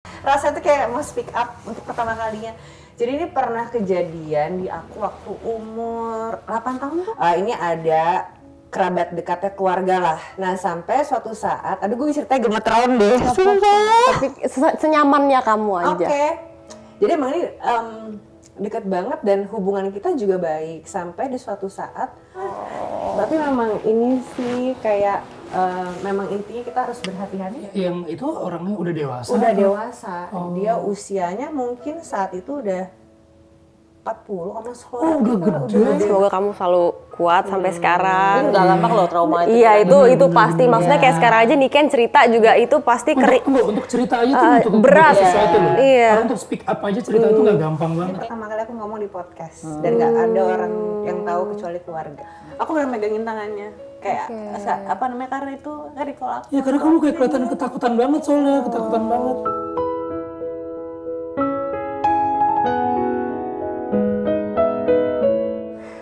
Rasanya tuh kayak mau speak up untuk pertama kalinya. Jadi ini pernah kejadian di aku waktu umur 8 tahun tuh. Ini ada kerabat dekatnya keluarga lah. Nah sampai suatu saat, aduh gue ceritanya gemeteran deh. Tapi senyamannya kamu aja. Oke. Jadi emang ini deket banget dan hubungan kita juga baik sampai di suatu saat. Tapi memang ini sih kayak memang intinya kita harus berhati-hati. Yang itu orangnya udah dewasa? Udah dewasa. Dia usianya mungkin saat itu udah 40 sama sekolah. Oh, udah gede. Semoga kamu selalu kuat sampai sekarang. Itu gak gampang loh trauma itu. Iya, itu pasti. Maksudnya kayak sekarang aja Niken cerita juga itu pasti Untuk cerita aja tuh untuk berat. sesuatu loh. Iya. Karena untuk speak up aja cerita itu gak gampang banget. Pertama kali aku ngomong di podcast dan gak ada orang yang tahu kecuali keluarga. Aku udah megangin tangannya. Kayak apa namanya, karena itu kan recall aku. Ya karena kamu kayak kelihatan ketakutan banget soalnya, ketakutan banget.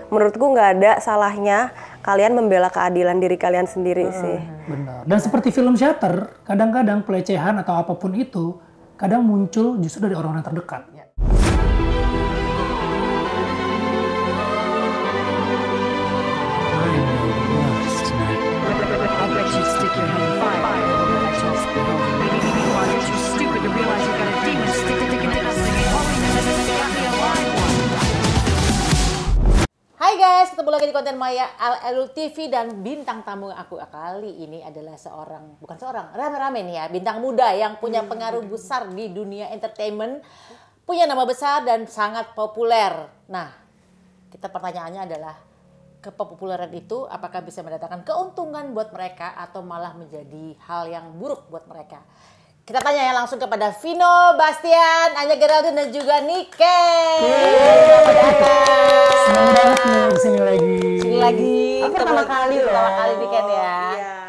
Menurutku nggak ada salahnya kalian membela keadilan diri kalian sendiri sih. Benar. Dan seperti film Shutter, kadang-kadang pelecehan atau apapun itu kadang muncul justru dari orang-orang terdekat. Hai guys, ketemu lagi di konten Maya Al-Elul TV dan bintang tamu aku kali ini adalah rame-rame nih ya, bintang muda yang punya pengaruh besar di dunia entertainment, punya nama besar dan sangat populer. Nah, pertanyaannya adalah kepopuleran itu apakah bisa mendatangkan keuntungan buat mereka atau malah menjadi hal yang buruk buat mereka? Kita tanya ya langsung kepada Vino, Bastian, Anya Geraldine dan juga Niken. Senang banget nih kesini lagi. Sini lagi. Pertama kali loh. Pertama kali Niken ya. Iya.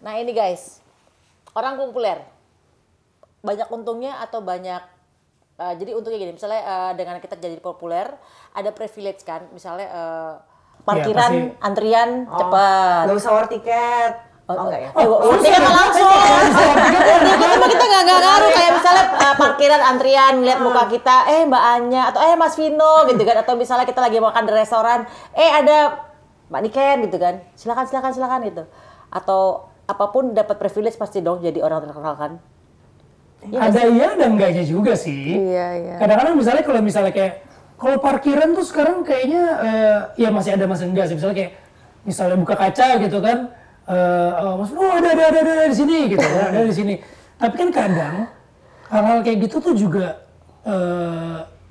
Nah ini guys, orang populer. Banyak untungnya atau banyak, jadi untungnya gini, misalnya dengan kita jadi populer, ada privilege kan, misalnya parkiran, antrian cepat. Gak usah war tiket. Enggak ya? Tiket langsung. Kita nggak ngaruh kayak misalnya parkiran antrian ngeliat muka kita, Mbak Anya atau Mas Vino gitu kan, atau misalnya kita lagi makan di restoran, ada Mbak Niken gitu kan, silakan gitu, atau apapun dapat privilege pasti dong jadi orang terkenal kan. Ada iya dan enggaknya juga sih. Iya. Kadang-kadang misalnya kayak kalau parkiran tuh sekarang kayaknya ya masih ada enggak sih. Misalnya buka kaca gitu kan. Mas, ada di sini gitu ya, ada di sini. Tapi kan kadang hal-hal kayak gitu tuh juga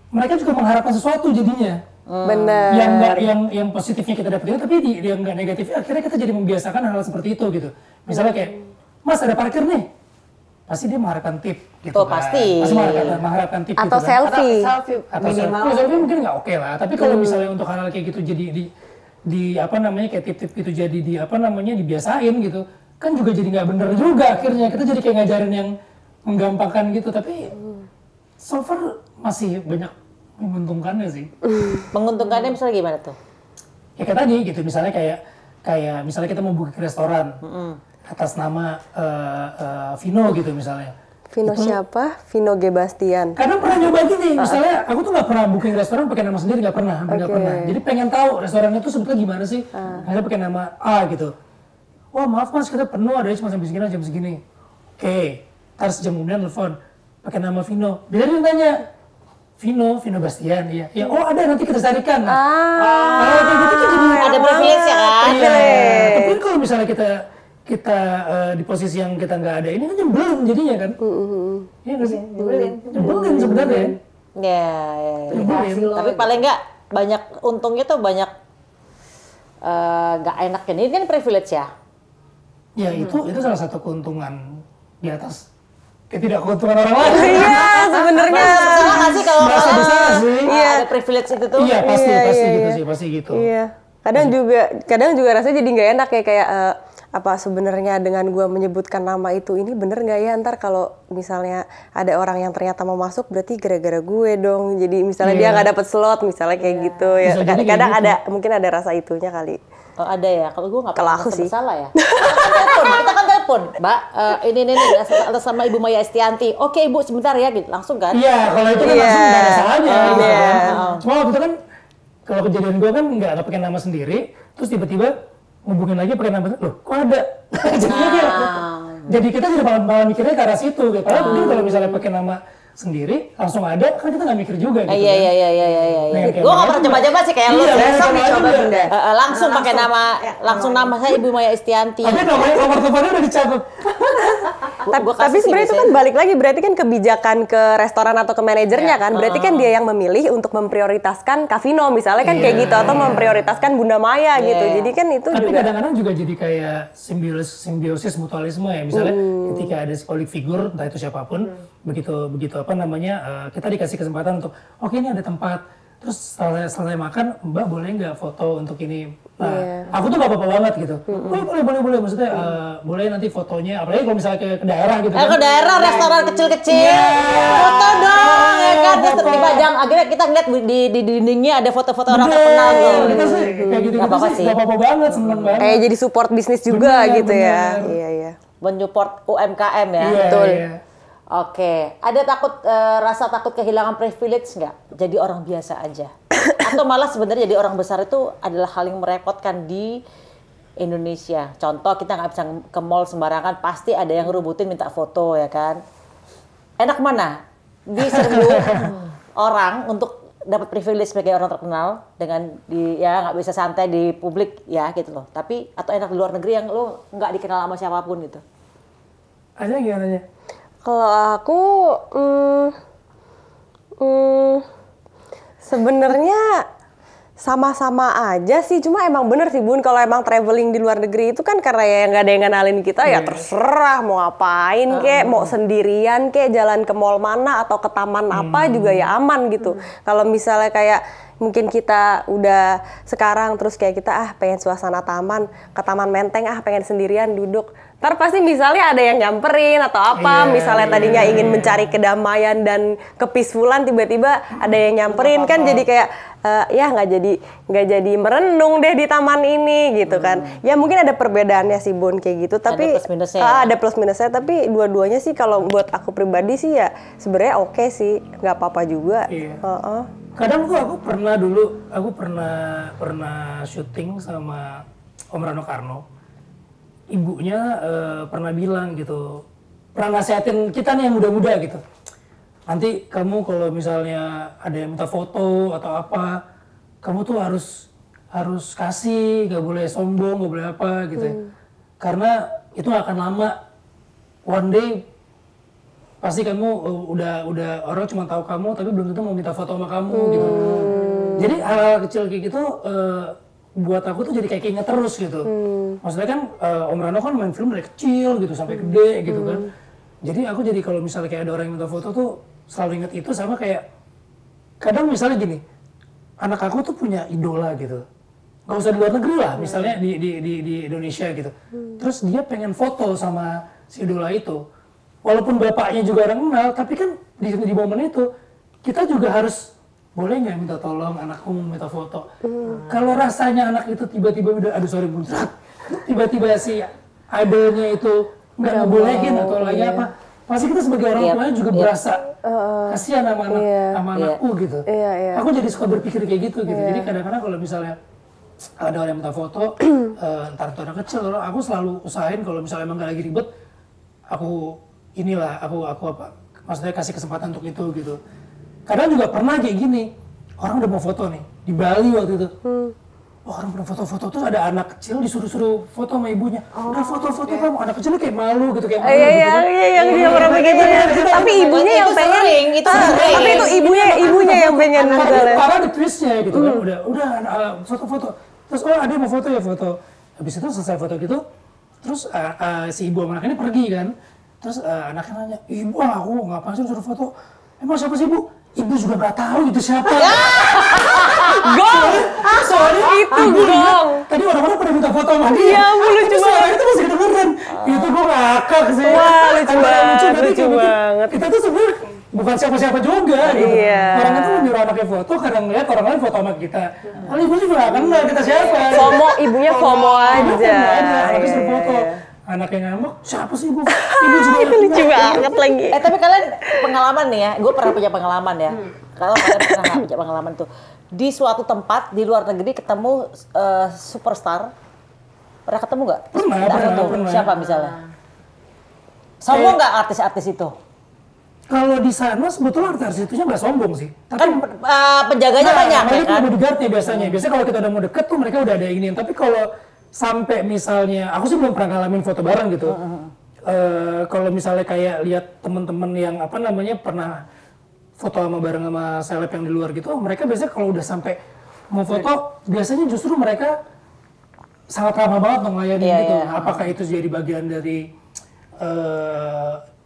mereka juga mengharapkan sesuatu jadinya. Benar. Yang positifnya kita dapetin, tapi yang nggak negatifnya akhirnya kita jadi membiasakan hal seperti itu gitu. Misalnya kayak, Mas ada parkir nih, pasti dia mengharapkan tip gitu. Pasti mengharapkan tip atau gitu selfie. Atau minimal. Selfie mungkin nggak oke lah. Tapi kalau misalnya untuk hal-hal kayak gitu jadi kayak tip-tip itu jadi dibiasain gitu, kan juga jadi nggak bener juga akhirnya. Kita jadi kayak ngajarin yang menggampangkan gitu, tapi so far masih banyak menguntungkannya sih. Menguntungkannya misalnya gimana tuh? Ya kayak tadi gitu, misalnya kayak misalnya kita mau buka restoran atas nama Vino gitu misalnya. Vino itu, siapa? Vino G. Bastian. Kadang pernah nyoba gini, misalnya aku tuh nggak pernah booking restoran pakai nama sendiri, nggak pernah. Jadi pengen tahu restorannya tuh sebetulnya gimana sih. Akhirnya pakai nama A gitu. Wah maaf Mas, kita penuh, ada cuma sampai segini, jam segini. Oke, ntar sejam kemudian telepon, pakai nama Vino. Dia nanya, Vino Bastian, iya. Ya, ada, nanti kita carikan. Kayak gitu tuh jadi ada privilege ya kan? Tapi kalau misalnya kita di posisi yang kita nggak ada ini kan nyebelin jadinya kan. Iya nggak sih? Nyebelin sebenarnya. Ya. Tapi paling nggak banyak untungnya tuh banyak nggak enaknya. Ini kan privilege ya. Ya itu salah satu keuntungan di atas ketidakkeuntungan orang lain. Iya sebenarnya. Salah nggak sih kalau ada privilege itu tuh? Iya pasti gitu. Iya. Kadang juga rasanya jadi nggak enak ya kayak apa sebenarnya dengan gue menyebutkan nama itu ini bener nggak ya, ntar kalau misalnya ada orang yang ternyata mau masuk berarti gara-gara gue dong, jadi misalnya dia nggak dapet slot misalnya kayak gitu ya. Kadang mungkin ada rasa itunya kali. Oh ada ya, kalau gue nggak pernah bersalah ya. Kita kan telepon, Mbak, ini atas sama Ibu Maya Estianti. Oke Ibu, sebentar ya, gitu. Langsung kan? Iya, kalau itu kan langsung nggak ada salahnya. Gitu kan. Cuma waktu itu kan, kalau kejadian gue kan nggak pakai nama sendiri, terus tiba-tiba hubungin lagi pakai nama, loh kok ada? Jadinya kayak, jadi kita jadi malah mikirnya ke arah situ. Gitu. Padahal mungkin kalau misalnya pakai nama sendiri langsung ada, kan kita nggak mikir juga gitu. Iya. Gue nggak pernah coba-coba sih kayak lu. Besok dicoba Bunda. Langsung pakai langsung nama saya Ibu Maya Estianti. Tapi nomor teleponnya udah dicatat. Tapi sebenarnya itu kan balik lagi, berarti kan kebijakan ke restoran atau ke manajernya kan, berarti kan dia yang memilih untuk memprioritaskan Kavino misalnya kan kayak gitu, atau memprioritaskan Bunda Maya gitu. Jadi kan itu tapi juga kadang-kadang juga jadi kayak simbiosis mutualisme ya, misalnya ketika ada public figure entah itu siapapun, begitu apa namanya, kita dikasih kesempatan untuk oke ini ada tempat, terus setelah makan Mbak boleh nggak foto untuk ini. Nah, aku tuh gak apa-apa banget gitu. Boleh, maksudnya boleh nanti fotonya, apalagi kalau misalnya ke daerah gitu. Ke daerah, restoran kecil-kecil, foto dong, ya kan? Terus dipajang, akhirnya kita ngeliat di dindingnya ada foto-foto orang terkenal gitu. Kita sih kayak gitu sih, gak apa-apa banget, seneng banget. kayak jadi support bisnis juga gitu ya. Iya. Menyupport UMKM ya. Iya, Betul. iya. Oke, ada rasa takut kehilangan privilege nggak? Jadi orang biasa aja. Atau malah sebenarnya jadi orang besar itu adalah hal yang merepotkan di Indonesia. Contoh kita nggak bisa ke mall sembarangan, pasti ada yang rubutin minta foto ya kan. Enak mana? Diserbu orang untuk dapat privilege sebagai orang terkenal dengan ya nggak bisa santai di publik ya gitu loh. Tapi atau enak di luar negeri yang lo nggak dikenal sama siapapun gitu. Ada gimana? Kalau aku sebenarnya sama-sama aja sih, cuma emang bener sih Bun, kalau emang traveling di luar negeri itu kan karena ya nggak ada yang ngenalin kita, ya terserah mau ngapain kek, mau sendirian kek, jalan ke mall mana atau ke taman apa juga ya aman gitu. Kalau misalnya kayak mungkin kita udah sekarang terus kayak kita pengen suasana taman, ke Taman Menteng pengen sendirian duduk. Ntar pasti misalnya ada yang nyamperin atau apa, misalnya tadinya ingin mencari kedamaian dan kepeacefulan, tiba-tiba ada yang nyamperin kan jadi kayak ya nggak jadi merenung deh di taman ini gitu kan. Ya mungkin ada perbedaannya sih Bun kayak gitu, tapi ada plus minusnya. Ada plus minusnya, tapi dua-duanya sih kalau buat aku pribadi sih ya sebenarnya oke sih, nggak apa-apa juga. Iya. Kadang tuh aku pernah syuting sama Om Rano Karno. Ibunya pernah bilang gitu, pernah nasihatin kita nih yang muda-muda gitu. Nanti kamu kalau misalnya ada yang minta foto atau apa, kamu tuh harus kasih, gak boleh sombong, gak boleh apa gitu ya. Karena itu gak akan lama. One day pasti kamu udah orang cuma tahu kamu tapi belum tentu mau minta foto sama kamu gitu. Jadi hal-hal kecil kayak gitu buat aku tuh jadi kayak keinget terus gitu. Maksudnya kan Om Rano kan main film dari kecil gitu sampai gede gitu kan. Jadi aku jadi kalau misalnya kayak ada orang yang minta foto tuh selalu inget itu, sama kayak kadang misalnya gini, anak aku tuh punya idola gitu. Gak usah di luar negeri lah, misalnya di Indonesia gitu. Terus dia pengen foto sama si idola itu. Walaupun bapaknya juga orang kenal, tapi kan di momen itu kita juga harus boleh nggak minta tolong anakku minta foto. Kalau rasanya anak itu tiba-tiba udah aduh sorry muncrat, tiba-tiba si idolnya itu nggak ngebolehin atau lagi apa, pasti kita sebagai orang tuanya juga berasa kasihan sama anakku gitu. Aku jadi suka berpikir kayak gitu. Jadi kadang-kadang kalau misalnya ada orang yang minta foto, entar itu anak kecil, aku selalu usahain kalau misalnya emang gak lagi ribet, aku apa, maksudnya kasih kesempatan untuk itu gitu. Kadang juga pernah kayak gini, orang udah mau foto nih, di Bali waktu itu. Orang udah foto-foto, terus ada anak kecil disuruh-suruh foto sama ibunya. Udah foto-foto kamu, anak kecilnya kayak malu gitu, kayak malu gitu kan. Iya, yang dia pernah begitu. Tapi ibunya yang pengen, tapi itu ibunya yang pengen misalnya. Parah di twistnya gitu kan, udah foto-foto. Terus ada yang mau foto ya foto. Habis itu selesai foto gitu, terus si ibu sama anak ini pergi kan. Terus anaknya nanya, ibu aku ngapain sih suruh foto? Emang siapa sih ibu? Ibu juga nggak tahu itu siapa. Gong! Soalnya itu gong! Tadi orang-orang pada minta foto sama dia. Iya, lucu banget. Suara itu masih kedengeran. Itu gue ngakak sih. Wah, lucu banget. Kita tuh sebenarnya bukan siapa-siapa juga gitu. Orang itu menyuruh anaknya foto karena ngeliat orang lain foto sama kita. Kalau ibu juga nggak kenal kita siapa. Ibunya FOMO aja. Anaknya suruh foto. anak yang ngambek, siapa sih ibu? Ibu juga Itu lucu banget lagi. Tapi kalian pengalaman nih ya, gue pernah punya pengalaman ya. Kalau kalian pernah nggak punya pengalaman tuh, di suatu tempat di luar negeri ketemu superstar, pernah ketemu nggak? Pernah. Siapa misalnya? Sombong nggak artis-artis itu? Kalau di sana sebetulnya artis itunya nggak sombong sih. Tapi Kan penjaganya banyak ya mereka kan? bodyguardnya biasanya. Biasanya kalau kita udah mau deket tuh mereka udah ada yang ini. Tapi kalau sampai misalnya, aku sih belum pernah ngalamin foto bareng gitu. Kalau misalnya kayak lihat teman-teman yang apa namanya pernah foto sama bareng sama seleb yang di luar gitu, mereka biasanya kalau udah sampai mau foto, biasanya justru mereka sangat ramah banget ngelayanin gitu. Apakah itu jadi bagian dari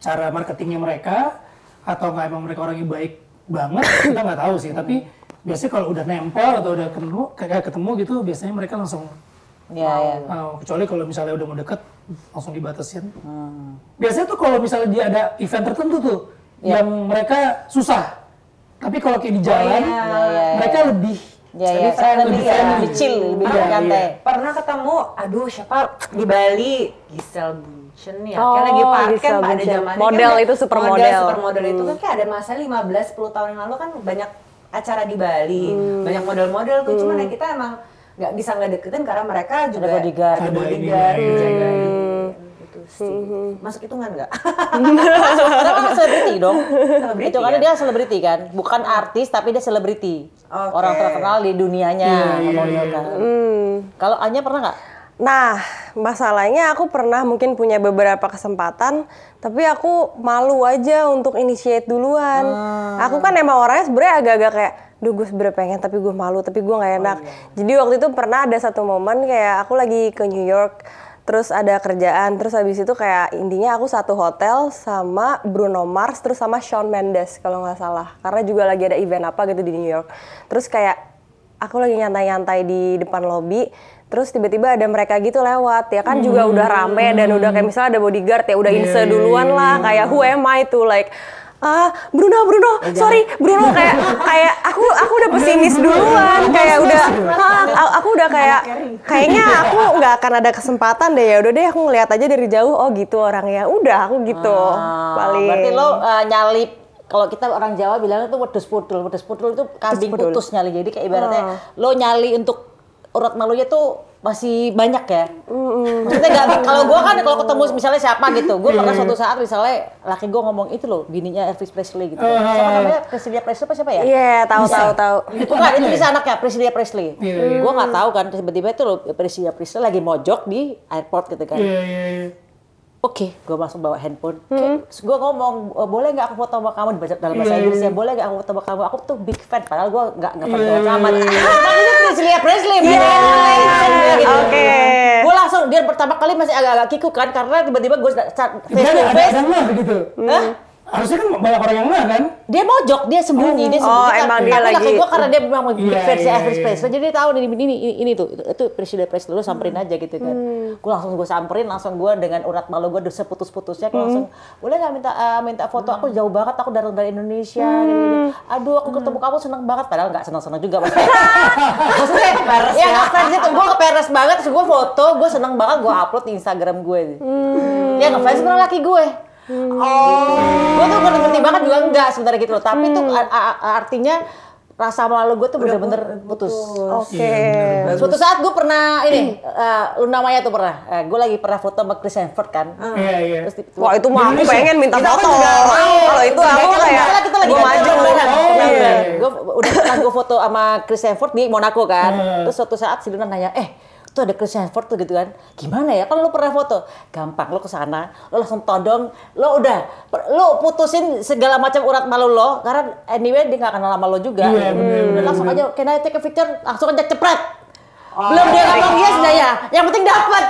cara marketingnya mereka, atau nggak emang mereka orangnya baik banget, kita nggak tahu sih. Tapi biasanya kalau udah nempel atau udah ketemu gitu, biasanya mereka langsung kecuali kalau misalnya udah mau deket, langsung dibatasin. Biasanya tuh kalau misalnya dia ada event tertentu tuh, yang mereka susah. Tapi kalau kayak di jalan, mereka lebih lebih chill, lebih nyantai. Pernah ketemu, aduh siapa di Bali, Giselle Bundchen ya, kayak lagi parkir Giselle ada Bundchen. zamannya Model kan, itu supermodel. Supermodel itu kan kayak ada masa 15-10 tahun yang lalu kan banyak acara di Bali, banyak model-model tuh, cuman ya kita emang nggak bisa deketin karena mereka juga Ada bodyguard. dijagain gitu sih. Masuk hitungan nggak? Karena kan selebriti dong. Selebriti Itu karena ya? dia selebriti kan, bukan artis tapi dia selebriti. Oke. Orang terkenal di dunianya. Kalau Anya pernah nggak? Nah, masalahnya aku pernah mungkin punya beberapa kesempatan, tapi aku malu aja untuk initiate duluan. Aku kan emang orangnya sebenarnya agak-agak kayak, duh gue sebenernya pengen tapi gue malu, tapi gue nggak enak. Jadi waktu itu pernah ada satu momen kayak aku lagi ke New York, terus ada kerjaan, terus habis itu kayak intinya aku satu hotel sama Bruno Mars, terus sama Shawn Mendes kalau nggak salah. Karena juga lagi ada event apa gitu di New York. Terus kayak aku lagi nyantai-nyantai di depan lobi, terus tiba-tiba ada mereka gitu lewat, ya kan juga udah rame dan udah kayak misalnya ada bodyguard ya udah inse duluan lah, kayak who am I to like Bruno, sorry Bruno, kayak aku udah pesimis duluan, kayak udah aku udah kayaknya aku nggak akan ada kesempatan deh, ya udah deh aku ngeliat aja dari jauh, oh gitu orangnya, udah aku gitu paling. Berarti lo nyalip, kalau kita orang Jawa bilangnya tuh wedus pudul itu kambing putus nyali, jadi kayak ibaratnya lo nyali untuk urat malunya tuh masih banyak ya. Maksudnya nggak, kalau gue kan kalau ketemu misalnya siapa gitu, gue pernah suatu saat misalnya laki gue ngomong itu loh, bininya Elvis Presley gitu. Siapa namanya? Priscilla Presley apa siapa ya? Iya, tahu. Itu kan itu bisa anaknya Priscilla Presley. Gue nggak tahu kan, tiba-tiba itu loh Priscilla Presley lagi mojok di airport gitu kan. Oke, gue langsung bawa handphone. Terus gue ngomong, boleh nggak aku foto sama kamu dalam bahasa Inggris ya? Boleh nggak aku foto sama kamu? Aku tuh big fan, padahal gue nggak pernah sama. Nah ini Priscilla Presley, Oke. Gue langsung, dia pertama kali masih agak-agak kikuk kan, karena tiba-tiba gue face to face. Ada gitu. Harusnya kan banyak orang yang nggak kan? Dia mojok, dia sembunyi, emang dia tapi lagi. laki gue karena dia memang big fan si Elvis Presley, jadi dia tahu ini tuh, itu Priscilla Presley, lu samperin aja gitu kan. Gue langsung samperin, langsung gue dengan urat malu gue udah seputus-putusnya, gue langsung, boleh nggak minta foto, aku jauh banget, aku dari Indonesia, gitu. Aduh aku ketemu kamu seneng banget, padahal nggak seneng-seneng juga maksudnya. Ya nggak fans itu, gue keperes banget, terus gue foto, gue seneng banget, gue upload di Instagram gue. Ya nggak fans bener laki gue. Gue tuh ngerti banget juga enggak sebenarnya gitu loh, tapi tuh artinya rasa malu gue tuh bener-bener putus. Oke. Suatu saat gue pernah Luna Maya tuh pernah, gue lagi pernah foto sama Chris Hemsworth kan. Iya. Wah itu mah aku pengen minta foto. Kalau itu aku kayak kita lagi gue maju. Gue udah pernah gue foto sama Chris Hemsworth di Monaco kan. Terus suatu saat si Luna nanya, tuh ada Chris Hemsworth tuh gitu kan, gimana ya, kan lu pernah foto, gampang, lu kesana, lu langsung todong, lu putusin segala macam urat malu lo, karena anyway dia nggak kenal sama lo juga, langsung aja, can I take a picture, langsung aja cepret, belum dia ngomong yes dah ya, yang penting dapat,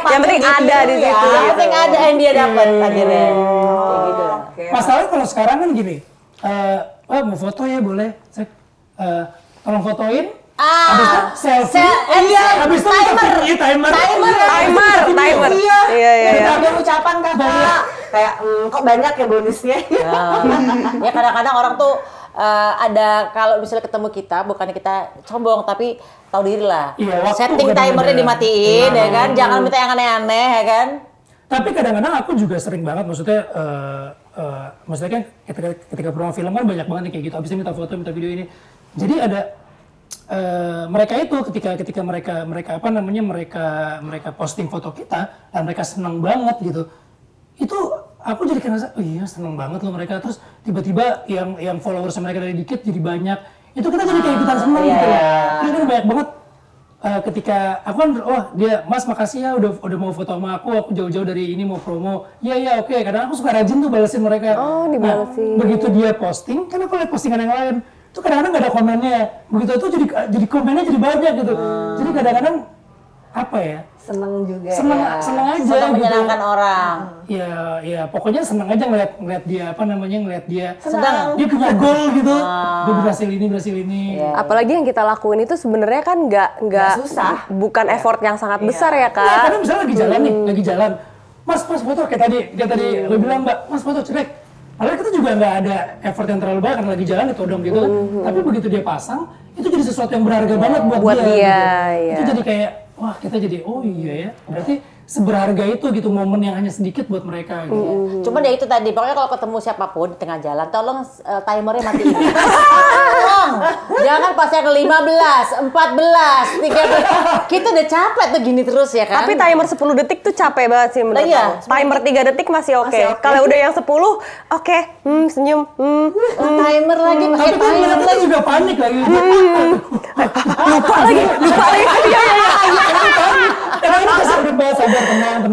yang penting ada di situ, yang penting ada yang dia dapat, akhirnya, kayak gitu. Masalahnya kalau sekarang kan gini, mau foto ya boleh, tolong fotoin. Selfie. Habis itu timer. Iya. Ada ucapan kakak. Kayak kok banyak ya bonusnya. Ya kadang-kadang orang tuh ada kalau misalnya ketemu kita, bukannya kita sombong tapi tahu diri lah. Setting timernya dimatiin ya kan. Jangan minta yang aneh-aneh ya kan. Tapi kadang-kadang aku juga sering banget, maksudnya kan ketika promo film kan banyak banget nih kayak gitu, abisnya minta foto, minta video ini. Jadi ada mereka itu ketika mereka posting foto kita dan mereka senang banget gitu. Itu aku jadi ngerasa, oh iya senang banget loh mereka. Terus tiba-tiba yang followers mereka dari dikit jadi banyak. Itu kita jadi kayak ikutan senang gitu. Ini kan banyak banget. Ketika aku kan, dia Mas makasih ya udah mau foto sama aku jauh-jauh dari ini mau promo. Iya oke. Kadang aku suka rajin tuh balesin mereka. Oh, dibalesin. Begitu dia posting, kan aku lihat postingan yang lain. Itu kadang-kadang nggak ada komennya. Begitu itu jadi komennya jadi banyak gitu. Jadi kadang-kadang apa ya? Seneng juga seneng ya. seneng aja Senang gitu. menyenangkan orang. Ya pokoknya seneng aja ngeliat dia ngeliat dia Senang. dia punya goal gitu. Gue berhasil ini. Apalagi yang kita lakuin itu sebenarnya kan nggak susah. bukan effort yang sangat besar ya Nah, kak. kadang misalnya lagi jalan nih, lagi jalan. Mas foto kayak tadi lo bilang Mbak, Mas foto jelek. Padahal kita juga nggak ada effort yang terlalu banyak karena lagi jalan ditodong gitu kan. Tapi begitu dia pasang, itu jadi sesuatu yang berharga banget buat dia. dia, gitu. iya. Itu jadi kayak, wah kita jadi, oh iya ya. Berarti seberharga itu gitu momen yang hanya sedikit buat mereka gitu. Cuman ya itu tadi, pokoknya kalau ketemu siapapun di tengah jalan, tolong timernya matiin. Tolong, jangan pas yang 15, 14, 13. Kita udah capek tuh gini terus ya kan. Tapi timer 10 detik tuh capek banget sih menurut Iya, aku. Timer 3 detik masih oke. Kalau udah yang 10, oke, senyum. Timer lagi, pakai Tapi kan timer mereka lagi. juga panik lagi. Lupa lagi. Iya. Karena ini kasih udah bahas sabar, tenang.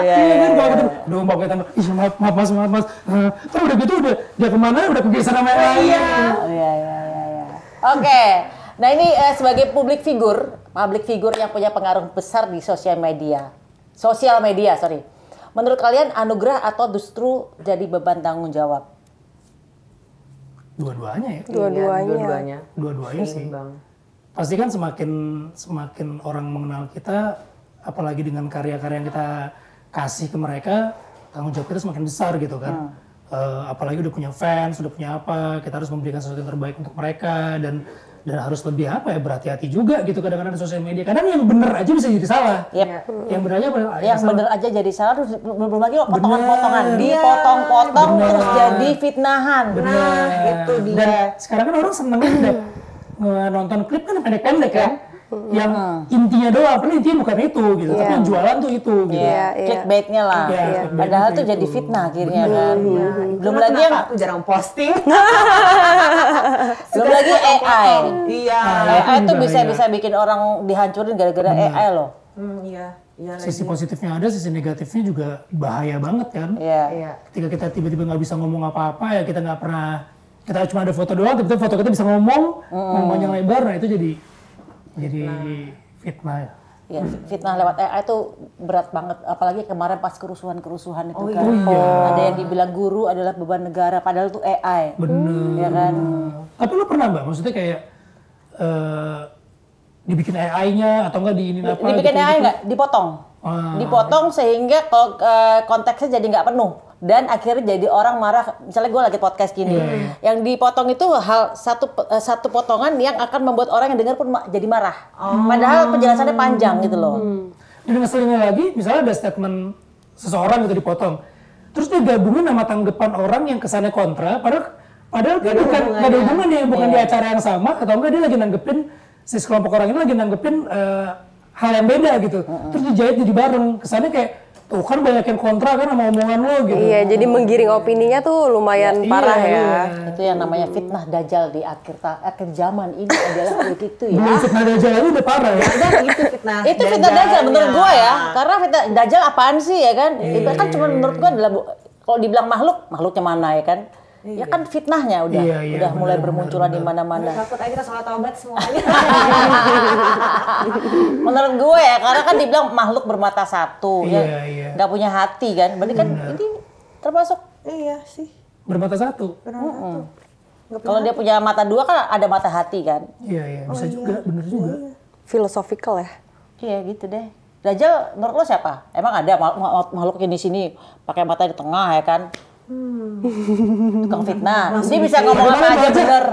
Iya kan kalau gitu, aduh mau kita, maaf mas. Terus udah gitu dia kemana, udah kebiasaan sama yang lain. Iya. Oke. Nah ini sebagai public figure yang punya pengaruh besar di sosial media. Menurut kalian anugerah atau justru jadi beban tanggung jawab? Dua-duanya ya. Dua-duanya. Dua-duanya sih. Bang. Pasti kan semakin orang mengenal kita, apalagi dengan karya-karya yang kita kasih ke mereka, tanggung jawab kita semakin besar gitu kan. Apalagi udah punya fans, udah punya apa, kita harus memberikan sesuatu yang terbaik untuk mereka dan harus lebih berhati-hati juga gitu kadang-kadang di sosial media. Kadang yang bener aja bisa jadi salah. Yep. Yang bener aja Yang bener aja jadi salah, terus belum lagi potongan-potongan, dipotong-potong terus jadi fitnahan. Bener. Itu dia. Dan sekarang kan orang seneng udah nonton klip kan pendek-pendek kan. Yang intinya doang, padahal intinya bukan itu gitu. Tapi yang jualan tuh itu gitu. Iya. Clickbait-nya lah. Iya. Padahal Clickbait tuh jadi itu. fitnah akhirnya kan. Belum Itulah lagi yang kenapa aku jarang posting. belum lagi AI. Iya. AI tuh juga, bisa bikin orang dihancurin gara-gara AI loh. Iya. Sisi positifnya ada, sisi negatifnya juga bahaya banget kan. Iya. Ketika kita tiba-tiba nggak bisa ngomong apa-apa ya, kita nggak pernah, kita cuma ada foto doang, tiba-tiba foto kita bisa ngomong panjang lebar, nah itu jadi fitnah ya. Ya, fitnah lewat AI tuh berat banget, apalagi kemarin pas kerusuhan itu kan. Ada yang dibilang guru adalah beban negara, padahal tuh AI. Bener. Ya kan? Tapi lo pernah Mbak, maksudnya kayak dibikin AI-nya atau enggak diinin apa? Dibikin AI nggak? Dipotong. Dipotong sehingga konteksnya jadi nggak penuh. Dan akhirnya jadi orang marah, misalnya gue lagi podcast gini, yang dipotong itu satu potongan yang akan membuat orang yang dengar pun jadi marah. Padahal penjelasannya panjang gitu loh. Dan ngeselinnya lagi, misalnya ada statement seseorang gitu dipotong, terus dia gabungin sama tanggapan orang yang kesannya kontra, padahal dia bukan ada hubungannya, bukan di acara yang sama, atau enggak dia lagi nanggepin, si sekelompok orang ini lagi nanggepin hal yang beda gitu, terus dijahit jadi bareng, kesannya kayak tuh kan banyak yang kontra kan sama omongan lo gitu. Iya, jadi menggiring opininya tuh lumayan parah ya. Itu yang namanya fitnah dajjal di akhir zaman ini adalah begitu ya. Belum fitnah dajjal itu udah parah ya. Itu fitnah. Itu fitnah dajjal menurut gua ya. Karena fitnah dajjal apaan sih ya kan? Itu kan cuma menurut gua adalah kalau dibilang makhluknya mana ya kan? Ya kan fitnahnya udah mulai bermunculan di mana-mana. Takut aja kita sholat taubat semuanya. Menurut gue ya, karena kan dibilang makhluk bermata satu, Iya. nggak punya hati kan, berarti kan ini termasuk. Iya sih. Bermata satu. Kalau dia punya mata dua kan ada mata hati kan. Iya, bisa juga, bener juga. Filosofikal ya. Iya gitu deh. Dajjal menurut lo siapa? Emang ada makhluk yang di sini pakai mata di tengah ya kan? Tukang fitnah. Dia bisa ngomong apa aja bener.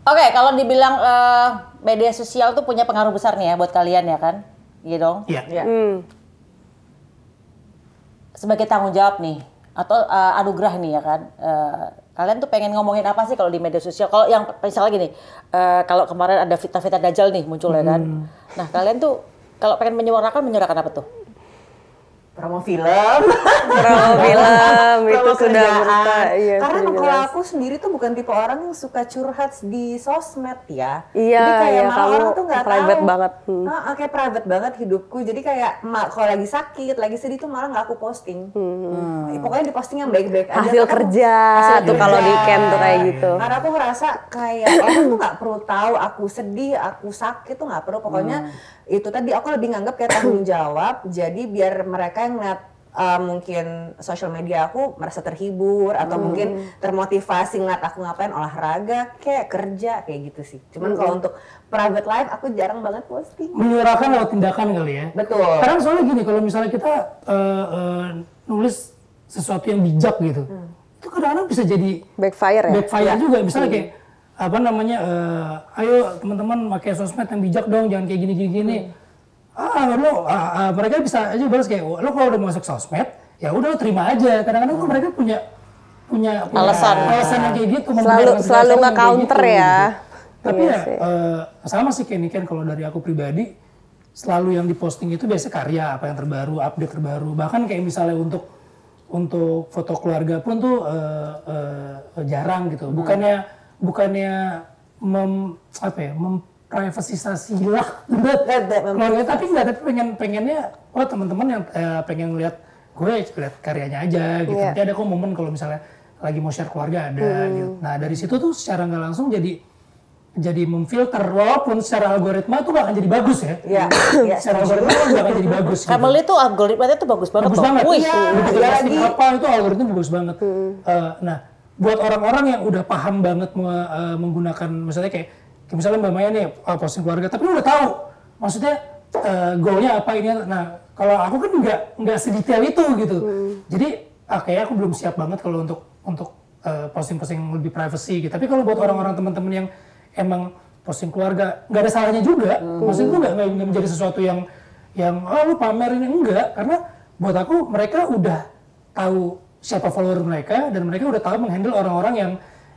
Oke, kalau dibilang media sosial tuh punya pengaruh besar nih ya buat kalian ya kan. iya dong. Iya. Ya. Sebagai tanggung jawab nih atau anugerah nih ya kan. Kalian tuh pengen ngomongin apa sih kalau di media sosial? Kalau yang misalnya gini, kalau kemarin ada fitnah-fitnah Dajjal nih muncul ya kan. Nah kalian tuh kalau pengen menyuarakan apa tuh? Promo film. Promo film itu Promo sudah kerjaan. iya, Karena sudah kalau jelas. aku sendiri tuh bukan tipe orang yang suka curhat di sosmed ya. Iya, Jadi kayak iya, malah kamu orang tuh nggak private tahu. banget. Kayak private banget hidupku. Jadi kayak kalau lagi sakit, lagi sedih tuh malah nggak aku posting. Pokoknya di posting yang baik-baik aja. Hasil Karena kerja hasil tuh kalau kerja. di camp tuh kayak gitu. Karena aku ngerasa kayak orang tuh nggak perlu tahu aku sedih, aku sakit tuh nggak perlu. Pokoknya itu tadi aku lebih nganggap kayak tanggung jawab. Jadi biar mereka yang ngeliat mungkin sosial media aku merasa terhibur atau mungkin termotivasi ngeliat aku ngapain olahraga, kayak kerja kayak gitu sih. Cuman kalau untuk private life aku jarang banget posting. Menyuarakan lewat tindakan kali ya. Betul. Karena soalnya gini, kalau misalnya kita nulis sesuatu yang bijak gitu, itu kadang-kadang bisa jadi Backfire ya. backfire juga. Misalnya kayak apa namanya, ayo teman-teman pakai sosmed yang bijak dong, jangan kayak gini-gini. Mereka bisa aja balas kayak, lo kalau udah masuk sosmed, ya udah lo terima aja. Kadang-kadang tuh mereka punya Alasan yang kayak gitu. Selalu nge-counter ya. Tapi Iya ya sih. sama sih kayak ini kan, kalau dari aku pribadi selalu yang diposting itu biasa karya, apa yang terbaru, update terbaru. Bahkan kayak misalnya untuk foto keluarga pun tuh jarang gitu. Bukannya memprivatisasi lah keluarga, tapi pengennya teman-teman yang pengen lihat karyanya aja gitu. Iya. Nanti ada kok momen kalau misalnya lagi mau share keluarga ada gitu. Nah dari situ tuh secara nggak langsung jadi memfilter, walaupun secara algoritma tuh gak akan jadi bagus ya. Iya. Secara algoritma tuh gak akan jadi bagus. Family tuh algoritmanya tuh bagus banget. Bagus loh. banget. Wih. Begitu posting apa itu algoritma bagus banget. Nah, buat orang-orang yang udah paham banget menggunakan, misalnya kayak misalnya Mbak Maya nih posting keluarga, tapi udah tahu maksudnya goalnya apa ini. Nah, kalau aku kan nggak sedetail itu gitu. Jadi kayak aku belum siap banget kalau untuk posting-posting lebih privacy gitu. Tapi kalau buat orang-orang teman-teman yang emang posting keluarga, nggak ada salahnya juga. Maksudnya itu nggak menjadi sesuatu yang lu pamer ini, enggak. Karena buat aku mereka udah tahu siapa follower mereka, dan mereka udah tahu menghandle orang-orang yang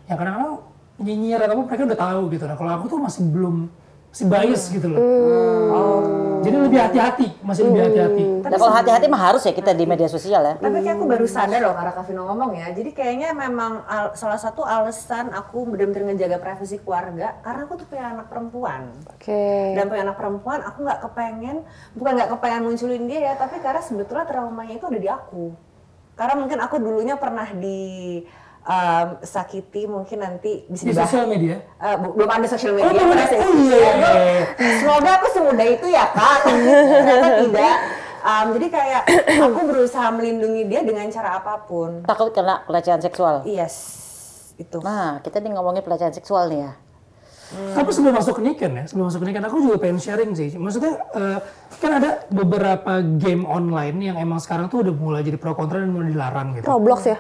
kadang-kadang nyinyir atau apa, mereka udah tahu gitu. Nah kalau aku tuh masih bias gitu loh. Jadi lebih hati-hati, masih lebih hati-hati. Nah, kalau hati-hati mah harus ya kita di media sosial ya. Tapi kayak aku baru sadar loh karena Kak Vino ngomong ya. Jadi kayaknya memang salah satu alasan aku benar-benar ngejaga privasi keluarga karena aku tuh punya anak perempuan. Oke. Dan punya anak perempuan, aku bukan nggak kepengen munculin dia ya, tapi karena sebetulnya traumanya itu ada di aku. Karena mungkin aku dulunya pernah sakiti, mungkin nanti bisa Di dibahas. sosial media. Belum ada sosial media. belum ada. Pernah sih. Iya. Semoga aku semudah itu ya Kak. Ternyata tidak. Jadi kayak aku berusaha melindungi dia dengan cara apapun. Takut kena pelecehan seksual. Yes, itu. Nah, kita nih ngomongin pelecehan seksual nih ya. Tapi sebelum masuk ke Niken aku juga pengen sharing sih. Maksudnya kan ada beberapa game online yang emang sekarang tuh udah mulai jadi pro kontra dan mulai dilarang gitu. Roblox ya?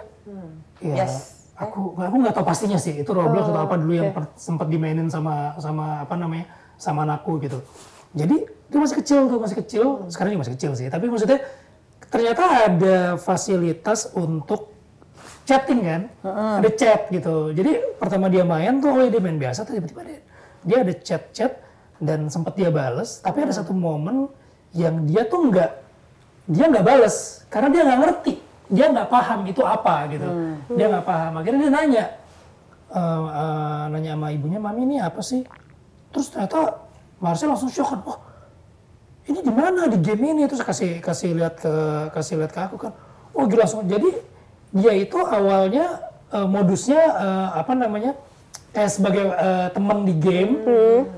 Iya. Yes. Aku nggak tahu pastinya sih itu Roblox atau apa dulu yang sempat dimainin sama apa namanya, sama anakku gitu. Jadi itu masih kecil, sekarang juga masih kecil sih. Tapi maksudnya ternyata ada fasilitas untuk chatting kan, ada chat gitu. Jadi pertama dia main tuh, dia main biasa, tiba-tiba dia ada chat dan sempat dia bales. Tapi ada satu momen yang dia tuh nggak bales karena dia nggak ngerti. Dia nggak paham itu apa gitu, dia nggak paham. Akhirnya dia nanya sama ibunya, mami ini apa sih? Terus ternyata Marcel langsung shock kan, oh ini di mana di game ini? Terus kasih lihat ke aku kan, oh gila langsung. Jadi dia itu awalnya modusnya kayak sebagai teman di game,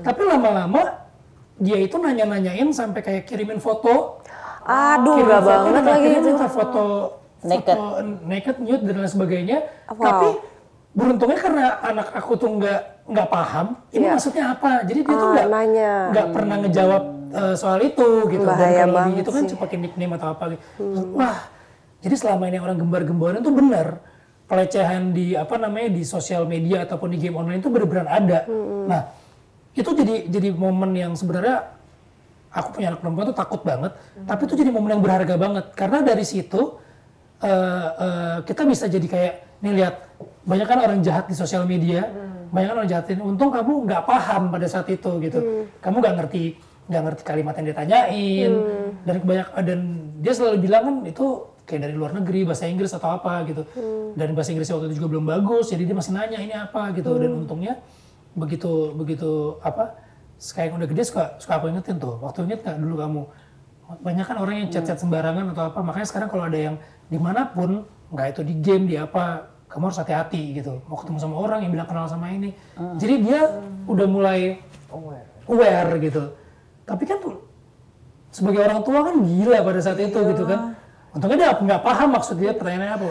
tapi lama-lama dia itu nanya-nanyain sampai kayak kirimin foto. Aduh, nggak banget lagi itu. Foto naked, nude dan lain sebagainya. Wow. Tapi beruntungnya karena anak aku tuh nggak paham ini maksudnya apa. Jadi dia tuh nggak pernah ngejawab soal itu gitu. Bahaya dan kalau banget itu kan sih. pakai nickname atau apa gitu. Wah, jadi selama ini orang gembar-gemboran tuh benar. Pelecehan di di sosial media ataupun di game online itu benar-benar ada. Nah, itu jadi momen yang sebenarnya aku punya anak perempuan tuh takut banget, tapi itu jadi momen yang berharga banget karena dari situ kita bisa jadi kayak nih lihat banyak kan orang jahat di sosial media, banyak kan orang jahatin. Untung kamu nggak paham pada saat itu gitu, kamu nggak ngerti kalimat yang ditanyain dan dia selalu bilang kan itu kayak dari luar negeri bahasa Inggris atau apa gitu, dan bahasa Inggrisnya waktu itu juga belum bagus, jadi dia masih nanya ini apa gitu dan untungnya begitu apa kayak udah gede suka aku ingetin tuh waktu inget nggak dulu kamu banyak kan orang yang chat-chat sembarangan atau apa, makanya sekarang kalau ada yang dimanapun nggak itu di game di apa kamu harus hati-hati gitu mau ketemu sama orang yang bilang kenal sama ini jadi dia udah mulai aware gitu, tapi kan sebagai orang tua kan gila pada saat itu gitu kan. Untungnya dia nggak paham maksud dia pertanyaannya apa.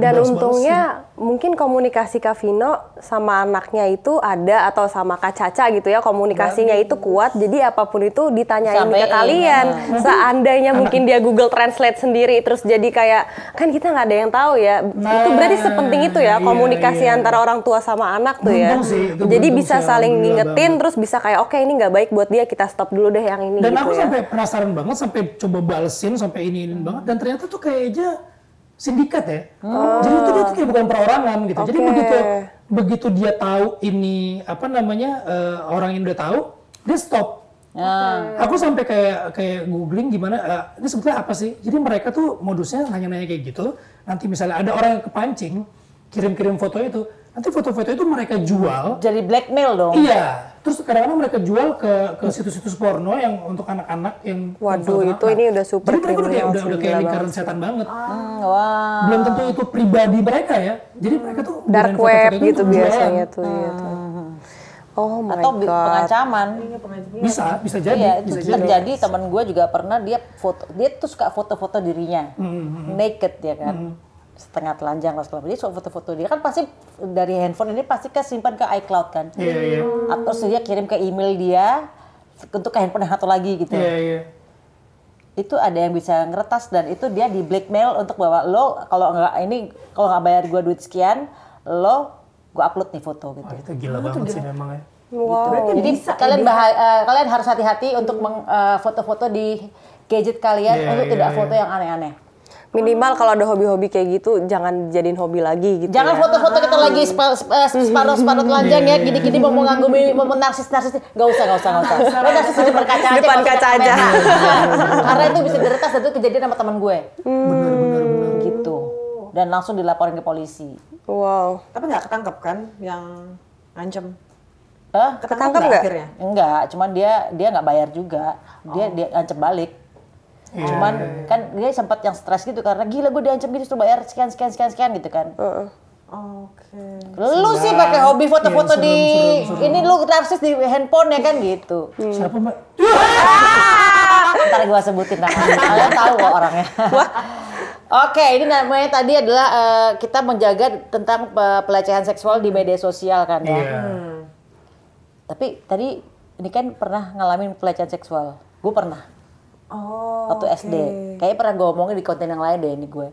Dan untungnya mungkin komunikasi Kak Vino sama anaknya itu ada atau sama Kak Caca gitu ya komunikasinya itu kuat. Jadi apapun itu ditanyain ke kalian. Seandainya mungkin dia Google Translate sendiri terus jadi kayak kan kita nggak ada yang tahu ya. Itu berarti sepenting itu ya komunikasi antara orang tua sama anak tuh ya. Jadi bisa saling ngingetin terus bisa kayak oke ini nggak baik buat dia kita stop dulu deh yang ini. Dan gitu aku sampai penasaran banget sampai coba balesin sampai ini banget dan ternyata tuh kayaknya sindikat ya. Jadi itu dia tuh kayak bukan perorangan gitu. Jadi begitu dia tahu ini apa namanya orang yang udah tahu, dia stop. Aku sampai kayak googling gimana ini sebetulnya apa sih. Jadi mereka tuh modusnya nanya-nanya kayak gitu. Nanti misalnya ada orang yang kepancing kirim-kirim foto itu, nanti foto-foto itu mereka jual. Jadi blackmail dong. Iya. Terus kadang-kadang mereka jual ke situs-situs porno yang untuk anak-anak yang waduh itu ini udah super kriminal. Jadi mereka udah kayak lingkaran setan banget. Wah. Belum tentu itu pribadi mereka ya. Jadi mereka tuh dark web gitu biasanya tuh. Oh my atau god. pengancaman. Bisa jadi. Iya, itu terjadi teman gue juga pernah dia tuh suka foto-foto dirinya. Naked ya kan. Setengah telanjang lah segala macam. Jadi foto-foto dia kan pasti dari handphone ini pasti kan simpan ke iCloud kan. Atau dia kirim ke email dia untuk ke handphone yang satu lagi gitu. Itu ada yang bisa ngeretas dan itu dia di blackmail untuk bawa lo kalau nggak bayar gue duit sekian lo gue upload nih foto gitu. Itu gila banget sih memang ya. Wow. Jadi kalian harus hati-hati untuk foto-foto di gadget kalian untuk tidak foto yang aneh-aneh. Minimal kalau ada hobi-hobi kayak gitu jangan jadiin hobi lagi gitu. Jangan foto-foto kita lagi separuh telanjang ya gini-gini mau narsis nggak usah. Lo narsis di berkaca aja. Depan kaca aja. Karena itu bisa diretas dan itu kejadian sama teman gue. Benar. Gitu. Dan langsung dilaporin ke polisi. Wow. Tapi nggak ketangkep kan yang ngancem? Ketangkep nggak akhirnya? Enggak, cuman dia nggak bayar juga. Dia ngancem balik. Cuman kan dia sempat yang stres gitu karena gila gue diancam gitu suruh bayar sekian gitu kan. Oke. Lu sih pakai hobi foto-foto di ini lu narsis di handphone ya kan gitu. Siapa Mbak? Ntar gue sebutin namanya. Kalian tahu kok orangnya. Oke, ini namanya tadi adalah kita menjaga tentang pelecehan seksual di media sosial kan ya. Tapi tadi ini kan pernah ngalamin pelecehan seksual. Gue pernah. Waktu SD. Kayaknya pernah gue ngomongin di konten yang lain deh ini gue.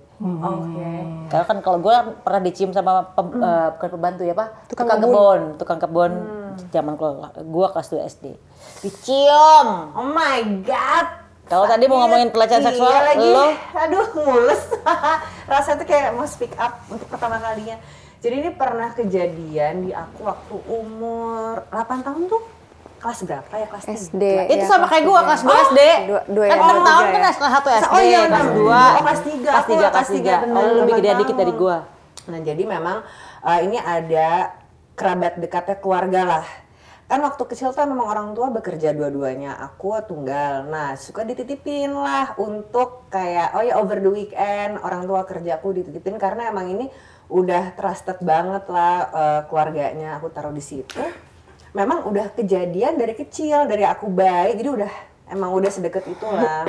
Karena kan kalau gue pernah dicium sama bukan pembantu ya Pak, tukang kebun zaman gue kelas 2 SD. Dicium. Oh my god. Kalau tadi mau ngomongin pelecehan seksual, lo? Aduh, mulus. Rasanya tuh kayak mau speak up untuk pertama kalinya. Jadi ini pernah kejadian di aku waktu umur 8 tahun tuh. Kelas berapa ya? Kelas SD. Itu sama kayak gue, kelas 2 SD. Kan 6 tahun kan kelas 1 SD, kelas 2. Kelas 3. Oh, lebih gedean dikit dari gue. Nah, jadi memang ini ada kerabat dekatnya keluarga lah. Kan waktu kecil tuh memang orang tua bekerja dua-duanya, aku tunggal. Nah, suka dititipin lah untuk kayak over the weekend orang tua kerjaku dititipin karena emang ini udah trusted banget lah keluarganya aku taruh di situ. Memang udah kejadian dari kecil, dari aku bayi, jadi emang udah sedekat itulah.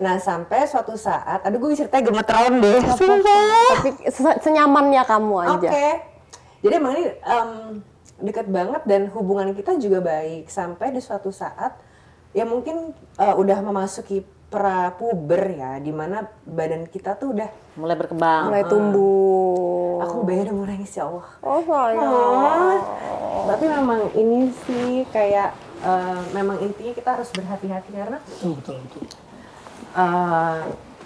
Nah, sampai suatu saat, aduh gue ceritanya gemeteran deh. Tapi senyamannya kamu aja. Oke. Jadi emang ini deket banget dan hubungan kita juga baik sampai di suatu saat ya mungkin udah memasuki prapuber ya, dimana badan kita tuh udah mulai berkembang, mulai tumbuh. Aku bayi udah mulai insya Allah. Oh sayang. Tapi memang ini sih kayak memang intinya kita harus berhati-hati karena Betul.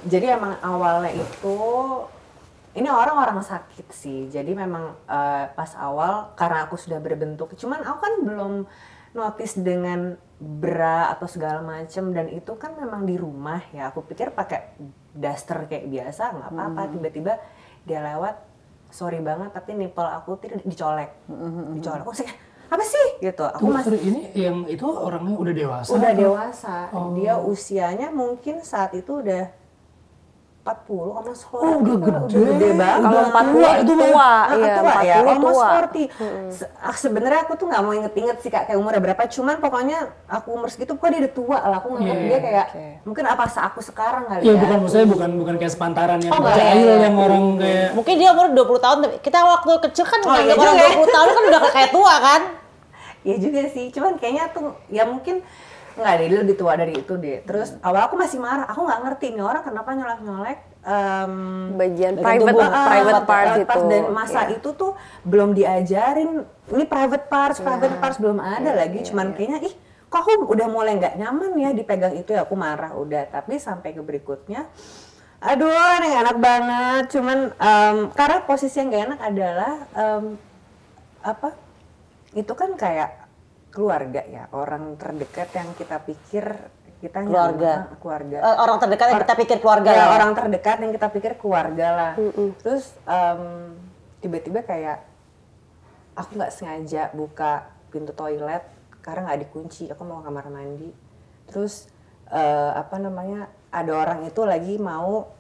jadi emang awalnya itu ini orang-orang sakit sih. Jadi memang pas awal karena aku sudah berbentuk, cuman aku kan belum notice dengan bra atau segala macem, dan itu kan memang di rumah ya. Aku pikir pakai daster kayak biasa nggak apa-apa. Tiba-tiba dia lewat, sorry banget tapi nipple aku tidak dicolek. Aku sih apa sih gitu. Aku Masih ini yang itu orangnya udah dewasa. udah atau? dewasa. Dia usianya mungkin saat itu udah 40 almost 40. Oh, udah gede. banget. Kalau 40 itu tua, iya, tua ya, 40 almost tua. 40. Sebenarnya aku tuh nggak mau inget-inget sih Kak, kayak umurnya berapa. Cuman pokoknya aku umur segitu kok dia udah tua lah. Aku nganggap dia kayak mungkin apa aku sekarang kali Iya, ya. bukan maksudnya bukan kayak sepantaran yang enggak. jahil yang orang kayak Mungkin dia umur 20 tahun, tapi kita waktu kecil kan Oh, iya orang juga ya. 20 tahun kan udah kayak tua kan? Ya juga sih, cuman kayaknya tuh ya mungkin nggak deh, dia lebih tua dari itu deh. Terus awal aku masih marah, aku nggak ngerti nih orang kenapa nyolek-nyolek Bagian Bagian tubuh. private parts itu. Dan masa itu tuh belum diajarin ini private parts belum ada lagi. Cuman kayaknya kok aku udah mulai nggak nyaman ya dipegang itu, ya aku marah udah. Tapi sampai ke berikutnya, aduh ini gak enak banget. Cuman karena posisi yang gak enak adalah itu kan kayak keluarga ya, orang terdekat yang kita pikir kita Keluarga. keluarga. Orang terdekat yang kita pikir keluarga Ya, lah. orang terdekat yang kita pikir keluarga lah. Terus tiba-tiba kayak aku nggak sengaja buka pintu toilet karena nggak dikunci. Aku mau kamar mandi. Terus ada orang itu lagi mau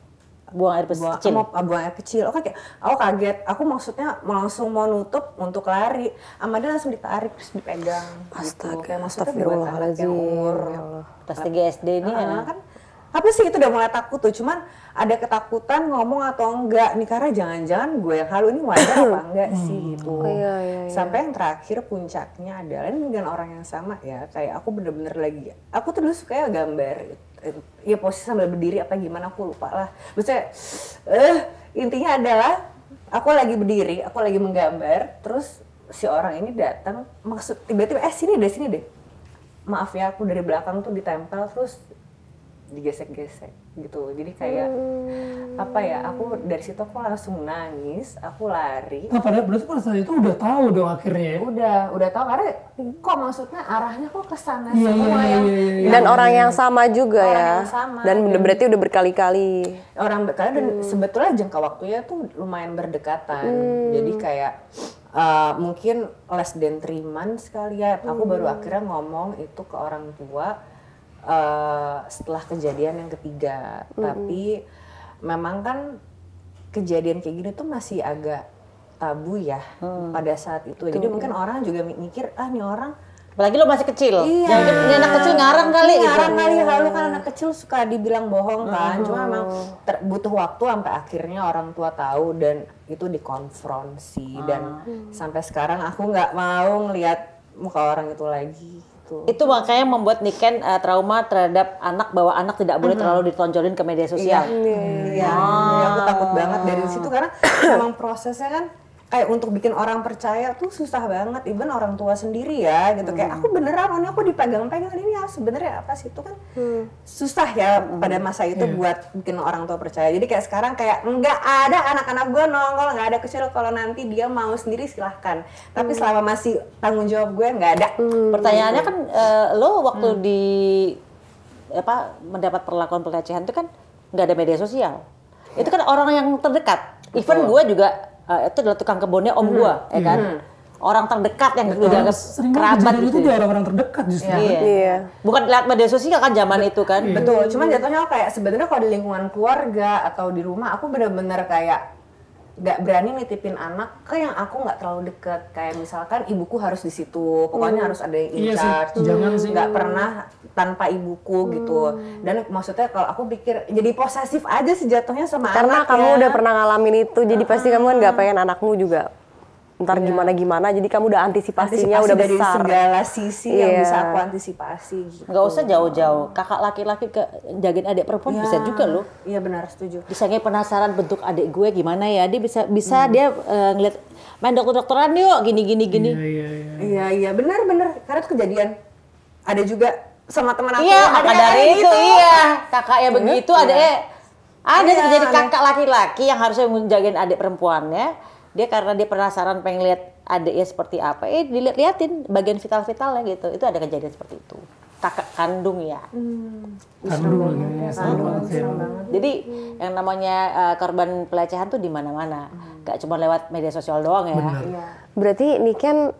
Buang air kecil. buang air kecil. Aku kaget. Aku maksudnya langsung mau nutup untuk lari. Sama dia langsung ditarik terus dipegang. Gitu. Kayak maksudnya buat anak yang umur Kelas 3 SD ini ya. kan apa sih, itu udah mulai takut tuh. Cuman ada ketakutan ngomong atau enggak nih, karena jangan-jangan gue yang halu ini wajar apa enggak sih gitu. Iya. Sampai yang terakhir puncaknya adalah ini dengan orang yang sama ya, kayak aku bener-bener lagi, aku tuh dulu suka gambar ya posisi sambil berdiri apa gimana aku lupa lah. Maksudnya intinya adalah aku lagi berdiri, aku lagi menggambar, terus si orang ini datang, maksud tiba-tiba sini deh. Maaf ya, aku dari belakang tuh ditempel terus digesek-gesek gitu. Jadi kayak aku dari situ aku langsung nangis, aku lari. Nah, berarti pada saat itu udah tahu dong akhirnya ya? Udah tahu karena kok maksudnya arahnya kok ke sana Iya, semua iya. Dan orang yang sama juga Orang ya. yang sama. Dan berarti udah berkali-kali. orang berkali dan sebetulnya jangka waktunya tuh lumayan berdekatan. Jadi kayak mungkin less than 3 months kali ya. Aku baru akhirnya ngomong itu ke orang tua setelah kejadian yang ketiga. Tapi memang kan kejadian kayak gini tuh masih agak tabu ya pada saat itu. Jadi mungkin orang juga mikir nih orang. Apalagi lo masih kecil. Iya. Jangan ini anak kecil ngarang kali gitu. Ngarang kali, halu kan anak kecil suka dibilang bohong kan. Cuma memang butuh waktu sampai akhirnya orang tua tahu dan itu dikonfronsi. Dan sampai sekarang aku nggak mau ngelihat muka orang itu lagi. Itu makanya membuat Niken trauma terhadap anak, bahwa anak tidak boleh terlalu ditonjolin ke media sosial. Iya, aku takut banget dari situ karena memang prosesnya kan kayak untuk bikin orang percaya tuh susah banget, even orang tua sendiri ya gitu. Kayak aku beneran, aku dipegang-pegang ini ya sebenarnya apa sih, itu kan susah ya pada masa itu buat bikin orang tua percaya. Jadi kayak sekarang kayak nggak ada anak-anak gue nongol, nggak ada kecil, kalau nanti dia mau sendiri silahkan. Tapi selama masih tanggung jawab gue nggak ada. Pertanyaannya kan lo waktu mendapat perlakuan pelecehan itu kan nggak ada media sosial. Itu kan orang yang terdekat. Even gue juga itu adalah tukang kebunnya om gue, ya kan. Orang terdekat yang udah Sering kerabat banget gitu. itu di orang-orang terdekat justru. Iya. Bukan lihat media sosial kan zaman itu kan. Betul, cuman jatuhnya aku kayak sebenarnya kalau di lingkungan keluarga atau di rumah aku bener-bener kayak nggak berani nitipin anak ke yang aku nggak terlalu deket. Kayak misalkan ibuku harus di situ, pokoknya harus ada yang in Iya sih, charge. jangan sih. Nggak pernah tanpa ibuku gitu. Dan maksudnya kalau aku pikir jadi posesif aja sejatuhnya sama Karena anak kamu ya. udah pernah ngalamin itu, jadi pasti kamu kan nggak pengen anakmu juga ntar gimana-gimana, jadi kamu udah antisipasinya udah dari besar. segala sisi yang Iya. bisa aku antisipasi gitu. Nggak usah jauh-jauh. Kakak laki-laki jagain adik perempuan bisa juga loh. Iya benar, setuju. Disangnya penasaran bentuk adik gue gimana ya. Dia bisa dia ngeliat main dokter-dokteran yuk gini. Iya. Iya benar karena itu kejadian. ada juga sama teman aku. Iya, maka ada dari kayak itu gitu. iya. Kakaknya begitu, adeknya ada Iya, jadi ada. kakak laki-laki yang harusnya menjagain adik perempuannya. Dia karena dia penasaran pengen lihat adiknya seperti apa, dilihat-liatin bagian vital-vitalnya gitu. Itu ada kejadian seperti itu. Kakak kandung ya. Kandung lagi, serem banget sih. Jadi yang namanya korban pelecehan tuh di mana-mana. Gak cuma lewat media sosial doang ya. Berarti Niken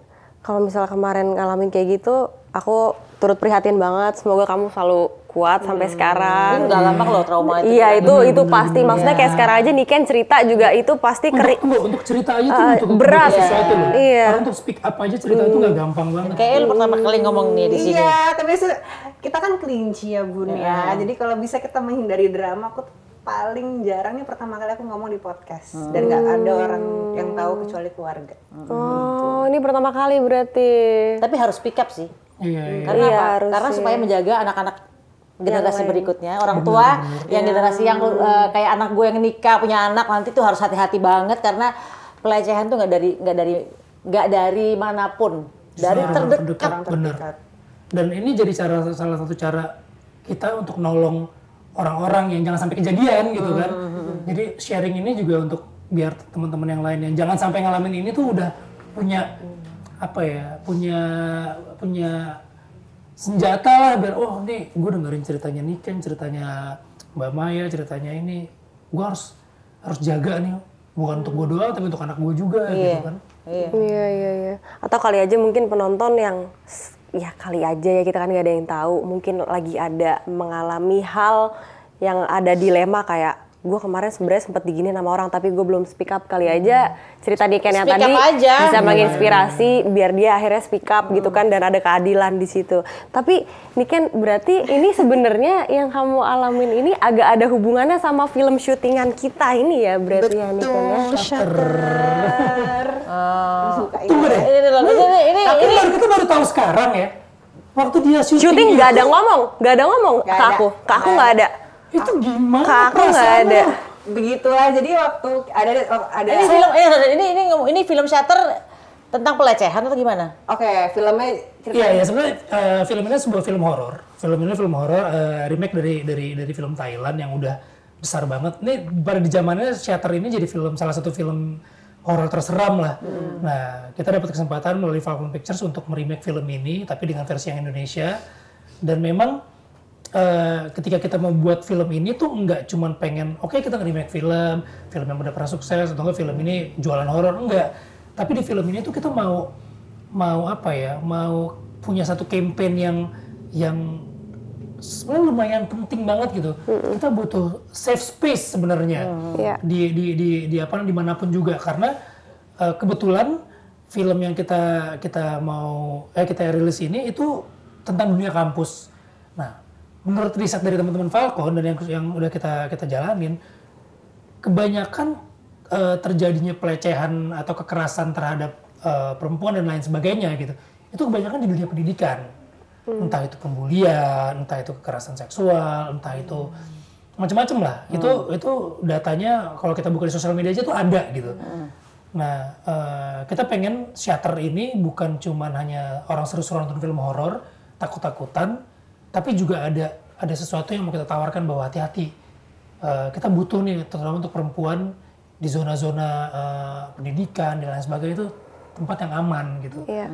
kalau misalnya kemarin ngalamin kayak gitu, aku turut prihatin banget. Semoga kamu selalu kuat sampai sekarang. Itu gak gampang loh trauma itu. Iya, itu pasti. Maksudnya kayak sekarang aja Niken cerita juga itu pasti Untuk cerita aja tuh untuk berat. sesuatu loh. Iya. Karena untuk speak up aja cerita itu nggak gampang banget. Kayaknya lu pertama kali ngomong nih di sini. Iya, tapi kita kan kelinci ya Bun ya. Jadi kalau bisa kita menghindari drama, aku tuh paling jarang nih pertama kali aku ngomong di podcast. Dan nggak ada orang yang tahu kecuali keluarga. Oh, ini pertama kali berarti. Tapi harus speak up sih. Iya. Karena Iya, apa? harus Karena sih. supaya menjaga anak-anak generasi berikutnya, orang tua yang generasi yang kayak anak gue yang nikah punya anak nanti tuh harus hati-hati banget karena pelecehan tuh nggak dari manapun, dari terdekat. Bener. Dan ini jadi salah satu cara kita untuk nolong orang-orang yang jangan sampai kejadian gitu kan. Jadi sharing ini juga untuk biar teman-teman yang lain yang jangan sampai ngalamin ini tuh udah punya apa ya, punya senjata lah biar nih gue dengerin ceritanya Niken, ceritanya Mbak Maya, ceritanya ini gue harus jaga nih, bukan untuk gue doang tapi untuk anak gue juga gitu kan. Iya. Atau kali aja mungkin penonton yang ya kali aja ya kita kan nggak ada yang tahu, mungkin lagi ada mengalami hal yang ada dilema kayak gue kemarin sebenarnya sempat diginiin sama orang tapi gue belum speak up, kali aja cerita Niken yang Speak tadi up aja. bisa menginspirasi biar dia akhirnya speak up gitu kan dan ada keadilan di situ. Tapi Niken berarti ini sebenarnya yang kamu alamin ini agak ada hubungannya sama film syutingan kita ini ya berarti ya Niken ya. Suka Tunggu deh. Ini Tapi kita baru tahu sekarang ya. Waktu dia Syuting nggak ada ngomong Nggak ke ada. aku nggak ada. itu gimana? Ke aku nggak ada. Begitulah, jadi waktu ada ini film ini film Shutter tentang pelecehan atau gimana? Oke, filmnya Iya, sebenarnya film ini sebuah film horor. Film ini film horor remake dari film Thailand yang udah besar banget. Ini pada di zamannya Shutter ini jadi salah satu film horor terseram lah. Nah, kita dapat kesempatan melalui Falcon Pictures untuk meremake film ini, tapi dengan versi yang Indonesia. Dan memang ketika kita membuat film ini tuh nggak cuman pengen, oke, kita nge-remake film yang udah pernah sukses, atau nggak film ini jualan horor, enggak. Tapi di film ini tuh kita mau apa ya, mau punya satu campaign yang sebenarnya lumayan penting banget gitu. Kita butuh safe space sebenarnya di apa dimanapun juga, karena kebetulan film yang kita rilis ini itu tentang dunia kampus. Nah, menurut riset dari teman-teman Falcon dan yang udah kita jalanin, kebanyakan terjadinya pelecehan atau kekerasan terhadap perempuan dan lain sebagainya gitu, itu kebanyakan di dunia pendidikan. Entah itu pembulian, entah itu kekerasan seksual, entah itu macam-macam lah. Itu datanya kalau kita buka di sosial media aja tuh ada gitu. Nah, kita pengen Shutter ini bukan cuman hanya orang seru-seruan nonton film horor, takut-takutan, tapi juga ada sesuatu yang mau kita tawarkan bahwa hati-hati. Kita butuh nih, terutama untuk perempuan di zona-zona pendidikan dan lain sebagainya, itu tempat yang aman gitu. Iya.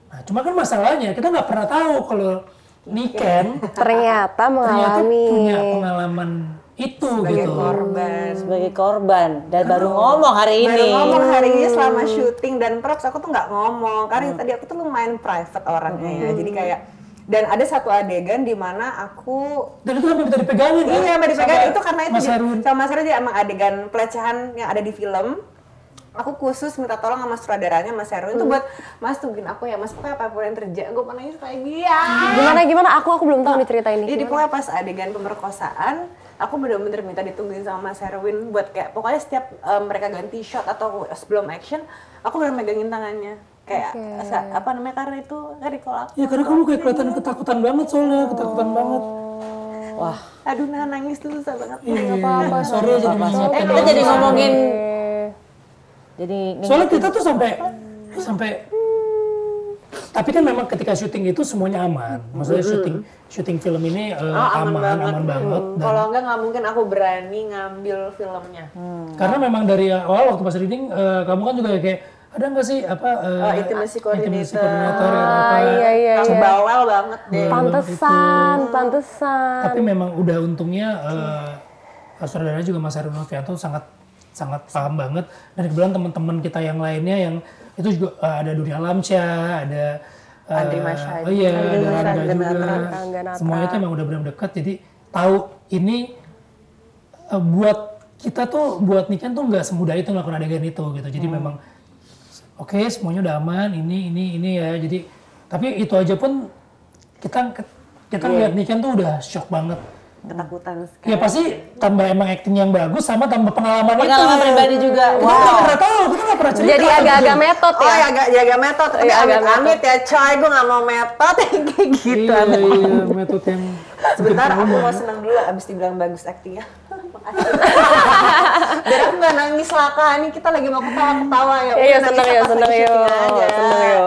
Nah, cuma kan masalahnya kita nggak pernah tahu kalau Niken Ternyata mengalami punya pengalaman itu sebagai gitu. korban. Sebagai korban dan baru ngomong hari Baru ini. ngomong hari ini selama syuting, dan props aku tuh nggak ngomong karena tadi aku tuh lumayan private orangnya ya. Jadi kayak, dan ada satu adegan di mana aku Dan itu kan bisa dipegangin kan? iya sampai dipegang Sama itu karena itu Mas Harun. sama Mas Harun dia emang adegan pelecehan yang ada di film. Aku khusus minta tolong sama sutradaranya Mas Harun itu buat Mas tungguin aku ya Mas, pokoknya apapun yang terjadi gue nangis kayak dia. gimana aku belum tahu nih cerita ini. Jadi pokoknya pas adegan pemerkosaan, aku bener-bener minta ditungguin sama Mas Herwin buat kayak pokoknya setiap mereka ganti shot atau sebelum action, aku bener megangin tangannya. Kayak apa namanya, karena itu dari kalau aku. Ya karena kamu kayak kelihatan ketakutan banget soalnya, ketakutan banget. Wah, Aduh, nangis tuh susah banget. Iya, Nggak apa-apa. sorry jadi mengingatkan. kita jadi ngomongin jadi Soalnya kita tuh sampai Tapi kan memang ketika syuting itu semuanya aman. Maksudnya syuting film ini aman banget. Kalau nggak mungkin aku berani ngambil filmnya. Karena memang dari awal waktu pas reading, kamu kan juga kayak ada nggak sih apa intimacy coordinator apa? Iya. Bawel banget deh. Pantesan. Tapi memang udah untungnya saudaranya juga Mas Heru Novianto sangat paham banget. Dan kebetulan teman-teman kita yang lainnya yang itu juga ada Dunia Alamsyah, ada Andri Masyad. Oh iya, ada Rangga juga. Rangga Natra. Semuanya itu emang udah benar-benar dekat. Jadi tahu ini buat kita tuh buat Niken tuh nggak semudah itu melakukan adegan itu gitu. Jadi memang oke, semuanya udah aman. Ini ya. Jadi tapi itu aja pun kita ngeliat Niken tuh udah shock banget. Ketakutan sekali. Ya pasti tambah emang acting yang bagus sama tambah pengalaman pribadi juga. Kita nggak pernah tahu, kita nggak pernah cerita. Jadi agak-agak metode Oh ya. ya agak jaga metode, tapi amit-amit ya coy, gue gak mau metode yang kayak gitu. Iya, metode yang Sebentar aku mau seneng dulu abis dibilang bagus actingnya. Biar aku gak nangis lah Kak, ini kita lagi mau ketawa-ketawa ya. Iya, Nanti seneng kita ya, pas seneng lagi ya. syuting aja. Seneng ya.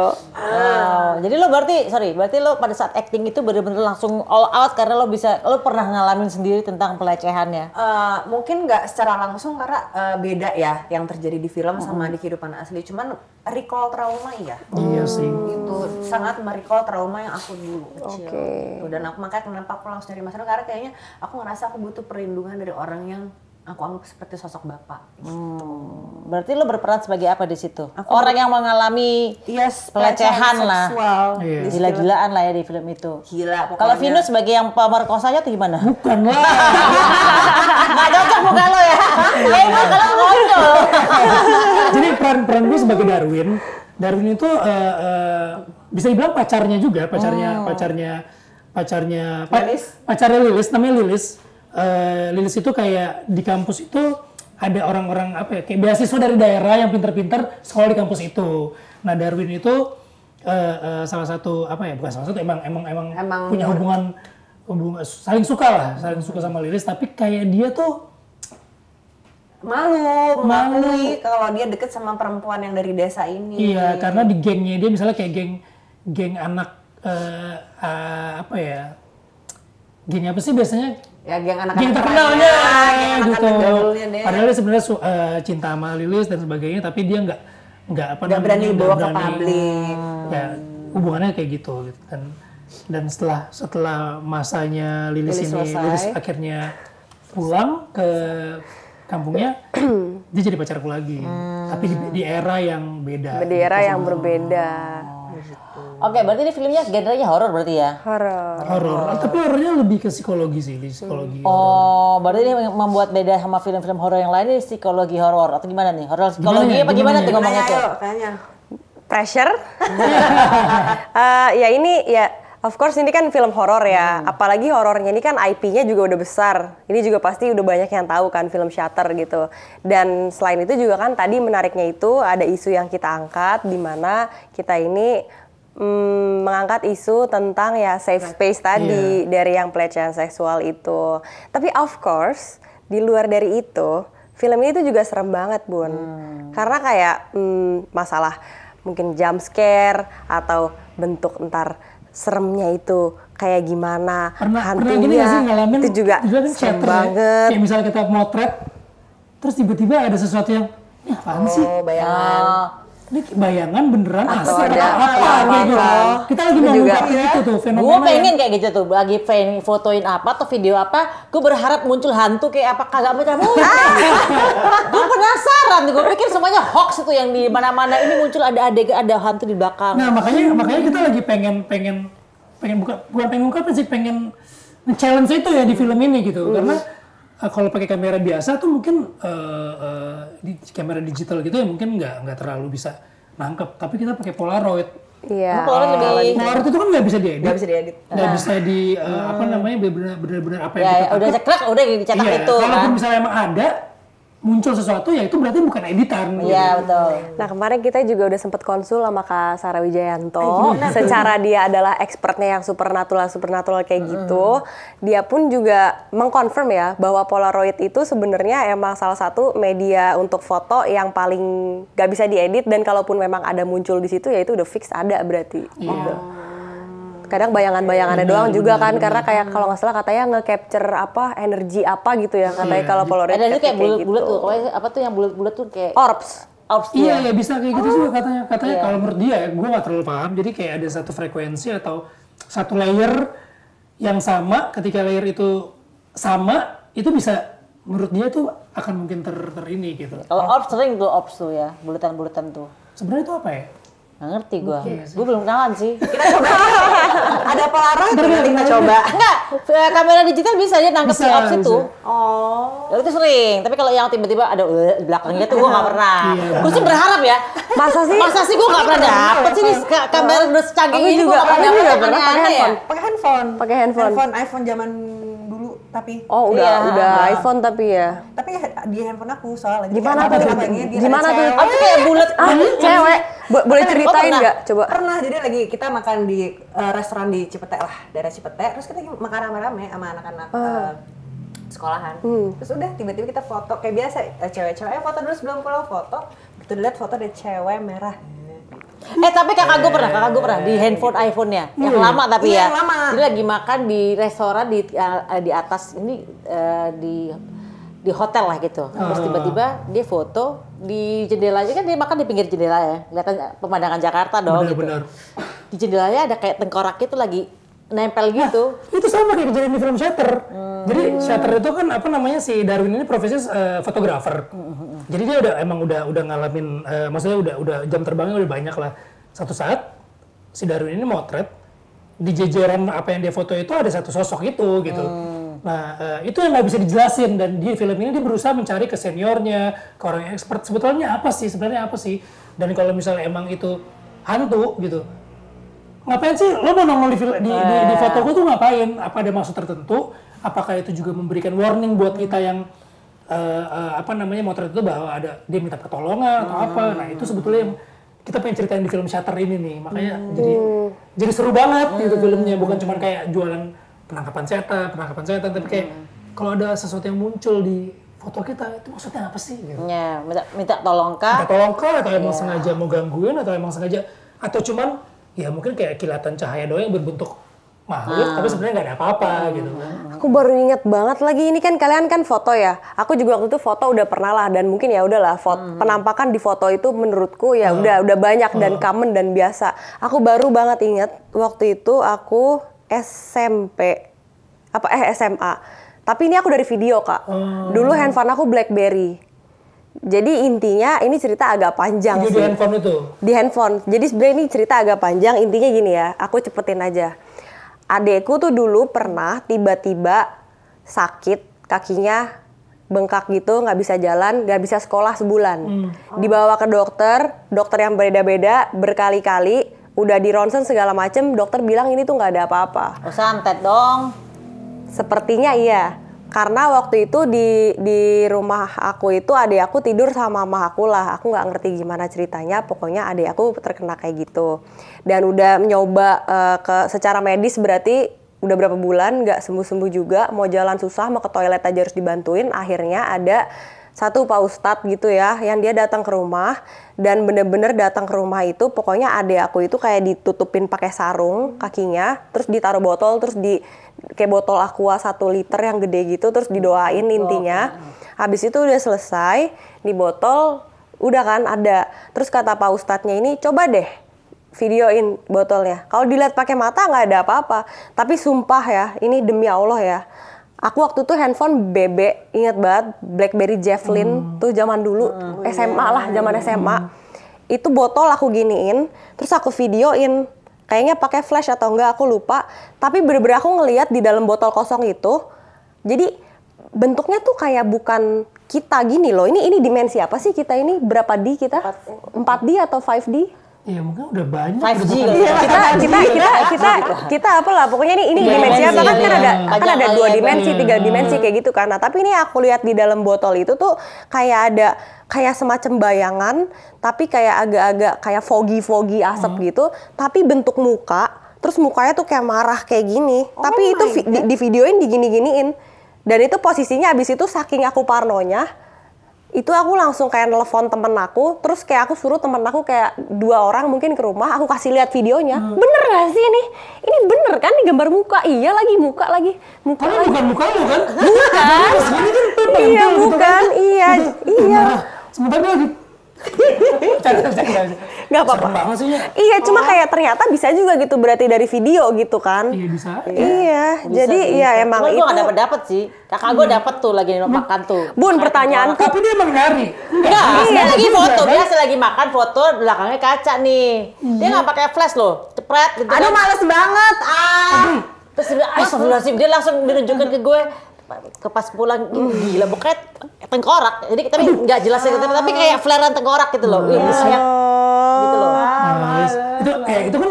Jadi lo berarti lo pada saat acting itu bener-bener langsung all out karena lo pernah ngalamin sendiri tentang pelecehannya. Mungkin nggak secara langsung karena beda ya yang terjadi di film sama di kehidupan asli. Cuman recall trauma iya. Iya sih. Itu sangat merecall trauma yang aku dulu kecil. Oke. Gitu. Dan aku makanya kenapa aku langsung dari Mas Heru karena kayaknya aku ngerasa aku butuh perlindungan dari orang yang aku anggap seperti sosok bapak. Berarti lo berperan sebagai apa di situ? Orang yang mengalami pelecehan lah. Seksual. Iya. Gila-gilaan lah ya di film itu. Gila pokoknya. Kalau Vino sebagai yang pemerkosanya tuh gimana? Bukan lah. Nggak cocok muka lo ya. Emang kalau konyol. Jadi peran gue sebagai Darwin. Darwin itu bisa dibilang pacarnya juga, pacarnya Lilis, namanya Lilis. Lilis itu kayak di kampus itu ada orang-orang apa ya, kayak beasiswa dari daerah yang pintar-pintar sekolah di kampus itu. Nah Darwin itu salah satu apa ya, bukan salah satu, emang punya hubungan saling suka sama Lilis, tapi kayak dia tuh malu mengakui kalau dia deket sama perempuan yang dari desa ini. Iya, karena di gengnya dia misalnya kayak geng anak apa ya? Geng apa sih biasanya? Ya geng anak-anak Geng terkenalnya gitu. Padahal dia sebenarnya cinta sama Lilis dan sebagainya, tapi dia nggak berani bawa ke publik. Ya, hubungannya kayak gitu. Dan setelah masanya Lilis akhirnya pulang ke kampungnya, dia jadi pacarku lagi. Tapi di era yang beda. Di era yang berbeda. Oke, berarti ini filmnya genrenya horor berarti ya? Horor. Tapi horornya lebih ke psikologi sih, di psikologi. Oh, berarti ini membuat beda sama film-film horor yang lain, ini psikologi horor atau gimana nih? Horor psikologi apa gimana tuh ngomongnya tuh? Kayaknya. Pressure. Ya ini ya, of course ini kan film horor ya. Apalagi horornya ini kan IP-nya juga udah besar. Ini juga pasti udah banyak yang tahu kan film Shutter gitu. Dan selain itu juga kan tadi menariknya itu ada isu yang kita angkat di mana kita ini mengangkat isu tentang ya safe space tadi dari yang pelecehan seksual itu. Tapi of course di luar dari itu film ini tuh juga serem banget Bun. Karena kayak masalah mungkin jump scare atau bentuk entar seremnya itu kayak gimana, hantunya gini gak sih ngalamin, itu juga serem banget. Kayak misalnya kita motret terus tiba-tiba ada sesuatu yang ini apaan sih? Bayangan. Ini bayangan beneran Atau asli ada apa gitu. Kita lagi mau ngungkapin itu tuh fenomena. Gue pengen kayak gitu tuh, lagi fotoin apa atau video apa, gue berharap muncul hantu kayak apa, kagak muncul. Gue penasaran, gue pikir semuanya hoax itu yang di mana-mana ini muncul ada hantu di belakang. Nah makanya kita lagi pengen bukan pengen ngungkapin sih, pengen nge-challenge itu ya di film ini gitu. Karena kalau pakai kamera biasa tuh mungkin di kamera digital gitu ya mungkin nggak terlalu bisa nangkep. Tapi kita pakai Polaroid. Iya. Polaroid Polaroid itu kan nggak bisa diedit. Nggak bisa diedit. Nggak bisa di apa namanya benar-benar apa yang Ya, kita udah tangkap. ceklek, udah dicetak Iya, itu kan. kalaupun misalnya emang ada, muncul sesuatu ya itu berarti bukan editan. Iya, betul. Nah kemarin kita juga udah sempat konsul sama Kak Sarah Wijayanto. Secara dia adalah expertnya yang supernatural kayak gitu. Dia pun juga mengkonfirm ya bahwa Polaroid itu sebenarnya emang salah satu media untuk foto yang paling gak bisa diedit, dan kalaupun memang ada muncul di situ ya itu udah fix ada berarti. Gitu. Kadang bayangan-bayangannya doang juga kan, karena kayak kalau nggak salah katanya nge-capture apa energi apa gitu ya katanya kalau Polaroid. Ada itu kayak gitu. bulat-bulat tuh, apa tuh yang bulat-bulat tuh kayak Orbs. Iya, ya bisa kayak gitu juga katanya. Kalau menurut dia, gue nggak terlalu paham. Jadi kayak ada satu frekuensi atau satu layer yang sama. Ketika layer itu sama, itu bisa menurut dia tuh akan mungkin ini gitu. kalau orbs sering tuh orbs tuh ya, bulatan-bulatan tuh. Sebenarnya itu apa ya? Nggak ngerti gue. Gue belum kenalan sih. Kita coba. Ada Polaroid kita coba. Enggak, kamera digital bisa aja nangkep si orbs itu. Oh. Ya, itu sering, tapi kalau yang tiba-tiba ada di belakangnya tuh gue nggak pernah. Iya. Gue sih berharap ya. Masa sih? Gue nggak pernah dapet sih nih kamera udah secanggih Aku ini. juga, Gue nggak aku pernah juga dapet. pernah pakai Aneh-aneh ya. handphone. Pakai handphone. Pakai handphone. iPhone zaman dulu tapi. Oh udah iPhone tapi ya. Tapi di handphone aku soalnya. Gimana tuh? Gimana tuh? Oh, itu kayak bulat. Cewek. Boleh ceritain pernah? nggak? Coba. Pernah, jadi lagi kita makan di restoran di Cipete lah, daerah Cipete. Terus kita makan rame-rame sama anak-anak sekolahan. Terus udah tiba-tiba kita foto kayak biasa, cewek-cewek foto dulu sebelum pulang foto. Begitu dilihat foto ada cewek merah. Tapi kakak gue pernah di handphone iPhone-nya yang lama tapi Iya, ya. yang lama. Dia lagi makan di restoran di atas ini di hotel lah gitu. Terus tiba-tiba dia foto di jendelanya, kan dia makan di pinggir jendela ya, kelihatan pemandangan Jakarta dong. Benar-benar. Di jendelanya ada kayak tengkoraknya tuh lagi nempel gitu. Itu sama kayak kejadian di film Shutter. Jadi Shutter itu kan apa namanya, si Darwin ini profesinya fotografer. Jadi dia udah ngalamin, maksudnya udah jam terbangnya udah banyak lah. Satu saat si Darwin ini motret, di jejeran apa yang dia foto itu ada satu sosok itu gitu. Nah itu yang nggak bisa dijelasin, dan di film ini dia berusaha mencari ke seniornya, ke orang yang expert, sebenarnya apa sih. Dan kalau misalnya emang itu hantu gitu, ngapain sih lo mau nongol di fotoku tuh ngapain? Apa ada maksud tertentu? Apakah itu juga memberikan warning buat kita yang motret itu bahwa ada dia minta pertolongan atau apa? Nah itu sebetulnya yang kita pengen ceritain di film Shutter ini nih, makanya jadi seru banget gitu filmnya, bukan cuma kayak jualan penangkapan setan, tapi kayak kalau ada sesuatu yang muncul di foto kita itu maksudnya apa sih? Gitu. Ya, minta tolong kah? Atau emang sengaja mau gangguin, atau emang sengaja, atau cuman ya mungkin kayak kilatan cahaya doang yang berbentuk makhluk, tapi sebenarnya nggak ada apa-apa gitu. Aku baru inget banget lagi, ini kan kalian kan foto ya. Aku juga waktu itu foto udah pernah lah, dan mungkin ya udahlah penampakan di foto itu menurutku ya udah banyak dan common dan biasa. Aku baru banget inget waktu itu aku SMA. Tapi ini aku dari video, Kak. Dulu handphone aku BlackBerry. Jadi intinya ini cerita agak panjang sih. Di handphone itu? Di handphone. Jadi sebenarnya ini cerita agak panjang. Intinya gini ya, aku cepetin aja. Adekku tuh dulu pernah tiba-tiba sakit, kakinya bengkak gitu, nggak bisa jalan, nggak bisa sekolah sebulan. Dibawa ke dokter yang beda-beda berkali-kali, udah di ronsen segala macem, dokter bilang ini tuh nggak ada apa-apa. Oh, santet dong. Sepertinya iya. Karena waktu itu di rumah aku itu adik aku tidur sama mama aku lah. Aku nggak ngerti gimana ceritanya. Pokoknya adik aku terkena kayak gitu. Dan udah nyoba secara medis berarti udah berapa bulan nggak sembuh-sembuh juga. Mau jalan susah, mau ke toilet aja harus dibantuin. Akhirnya ada satu Pak Ustadz gitu ya, yang dia datang ke rumah, dan bener-bener datang ke rumah itu, pokoknya adik aku itu kayak ditutupin pakai sarung kakinya, terus ditaruh botol, terus kayak botol aqua 1 liter yang gede gitu, terus didoain intinya. Habis itu udah selesai, di botol udah kan ada. Terus kata Pak Ustadznya ini, coba deh videoin botolnya. Kalau dilihat pakai mata nggak ada apa-apa, tapi sumpah ya, ini demi Allah ya. Aku waktu itu handphone BB, inget banget, BlackBerry Javelin tuh zaman dulu, SMA lah, zaman SMA. Itu botol aku giniin, terus aku videoin. Kayaknya pakai flash atau enggak, aku lupa. Tapi bener-bener aku ngeliat di dalam botol kosong itu, jadi bentuknya tuh kayak bukan kita gini loh. Ini dimensi apa sih kita ini? Berapa D kita? 4D atau 5D? Iya mungkin udah banyak. 5G udah gitu. Kita apalah pokoknya ini dimensi apa kan ada 2 dimensi, 3 dimensi kayak gitu kan. Nah, tapi ini aku lihat di dalam botol itu tuh kayak semacam bayangan tapi kayak agak-agak kayak foggy asap gitu, tapi bentuk muka, terus mukanya tuh kayak marah kayak gini. Tapi itu di videoin digini-giniin. Dan itu posisinya abis itu saking aku parnonya, itu aku langsung kayak nelfon temen aku, terus kayak aku suruh temen aku kayak 2 orang mungkin ke rumah, aku kasih lihat videonya. Bener gak sih ini? Ini bener kan nih gambar muka? Iya lagi, muka lagi. Karena bukan muka lu kan? Bukan. Iya bukan, iya. Sementara dia lagi Gak apa-apa. banget sih ya. Iya, cuma kayak ternyata bisa juga gitu berarti dari video gitu kan. Iya bisa. Iya, jadi ya emang Cuma itu. gue gak dapet sih. Kakak gue dapet tuh lagi makan tuh. Bun, pertanyaanku Tapi dia emang nyari. Enggak, dia lagi foto, biasa lagi makan foto, belakangnya kaca nih. Dia nggak pakai flash loh, cepret gitu. Aduh males banget. Terus dia bilang, astagfirullahaladzim, dia langsung menunjukkan ke gue. Ke pas pulang, gila buket tengkorak. Jadi tapi nggak jelas tapi kayak flarean tengkorak gitu loh. Wih, sayang. Gitu loh. Itu kan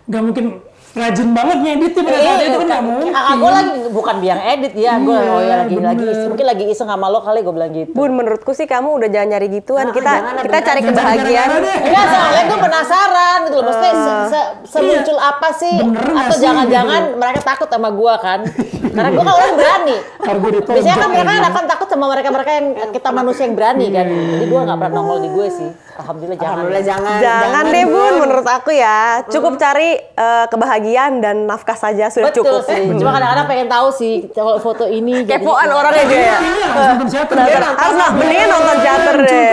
nggak mungkin rajin banget ngedit pada saat itu kan nggak mungkin. Kakak gue lagi bukan biang edit ya, gue mungkin lagi iseng sama lo kali gue bilang gitu. Bun, menurutku sih kamu udah jangan nyari gituan. Kita cari kebahagiaan. Enggak, soalnya gue penasaran gitu loh. Maksudnya semuncul apa sih? Atau jangan-jangan mereka takut sama gue kan? Karena gue kan orang berani. Biasanya kan mereka akan takut sama mereka yang kita manusia yang berani kan. Jadi gue nggak pernah nongol di gue sih. Alhamdulillah jangan. Jangan deh Bun, menurut aku ya. Cukup cari kebahagiaan dan nafkah saja sudah Betul cukup. sih. Cuma kadang-kadang pengen tahu sih kalau foto ini. Kepoan orangnya dia ya. Harus mendingan nonton teater deh.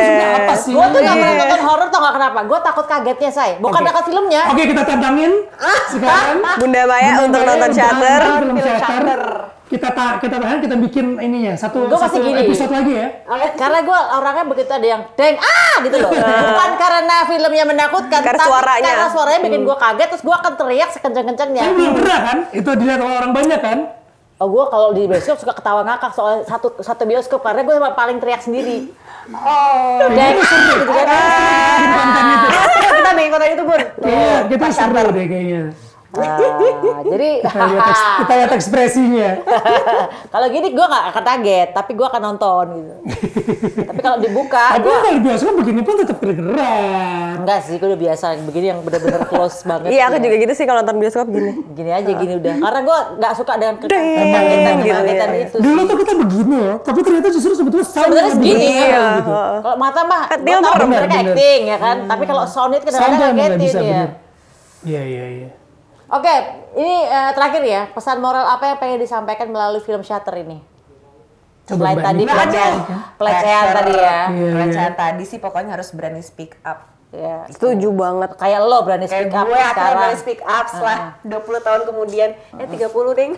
Gue tuh nggak pernah nonton horor, tau nggak kenapa? Gue takut kagetnya say. Bukan takut filmnya. Oke, kita tantangin sekarang. Bunda Maya untuk nonton teater. Film teater. Kita bikin ininya satu gini. episode lagi ya. Karena gue orangnya begitu ada yang deng gitu loh. Bukan karena filmnya menakutkan, Karena tapi suaranya. karena suaranya bikin gue kaget, terus gue akan teriak sekencang-kencangnya. Tapi belum pernah kan? Itu dilihat oleh orang banyak kan? Oh, gue kalau di bioskop suka ketawa ngakak soal satu bioskop karena gue paling teriak sendiri. Deng gitu kan. Kita bikin konten itu Bun. Iya, kita seru deh kayaknya. Jadi Kita lihat ekspresinya. kalau gini gue nggak akan kaget, tapi gue akan nonton gitu. Tapi kalau dibuka, Tapi kalau biasa begini pun tetap kedengeran. enggak sih, gue udah biasa begini yang benar-benar close banget. Iya, aku ya. juga gitu sih kalau nonton bioskop gini. Gini aja gini udah. Karena gue nggak suka dengan Deng, itu. Dulu tuh kita begini ya, tapi ternyata justru sebetulnya Sebenarnya segini Iya. ya. Kalau mata mah, gue Dia tahu bener, mereka acting ya kan. Tapi kalau sound itu kadang-kadang nggak bisa ngagetin ya. bener. Iya. Oke, ini terakhir ya. Pesan moral apa yang pengen disampaikan melalui film Shutter ini? Coba Selain Mbak tadi Nika. pelecehan tadi ya. Pelecehan tadi sih pokoknya harus berani speak up. Ya. Setuju banget. Kayak lo berani Kayak speak up gue akhirnya sekarang. berani speak up setelah 20 tahun kemudian. 30 ding.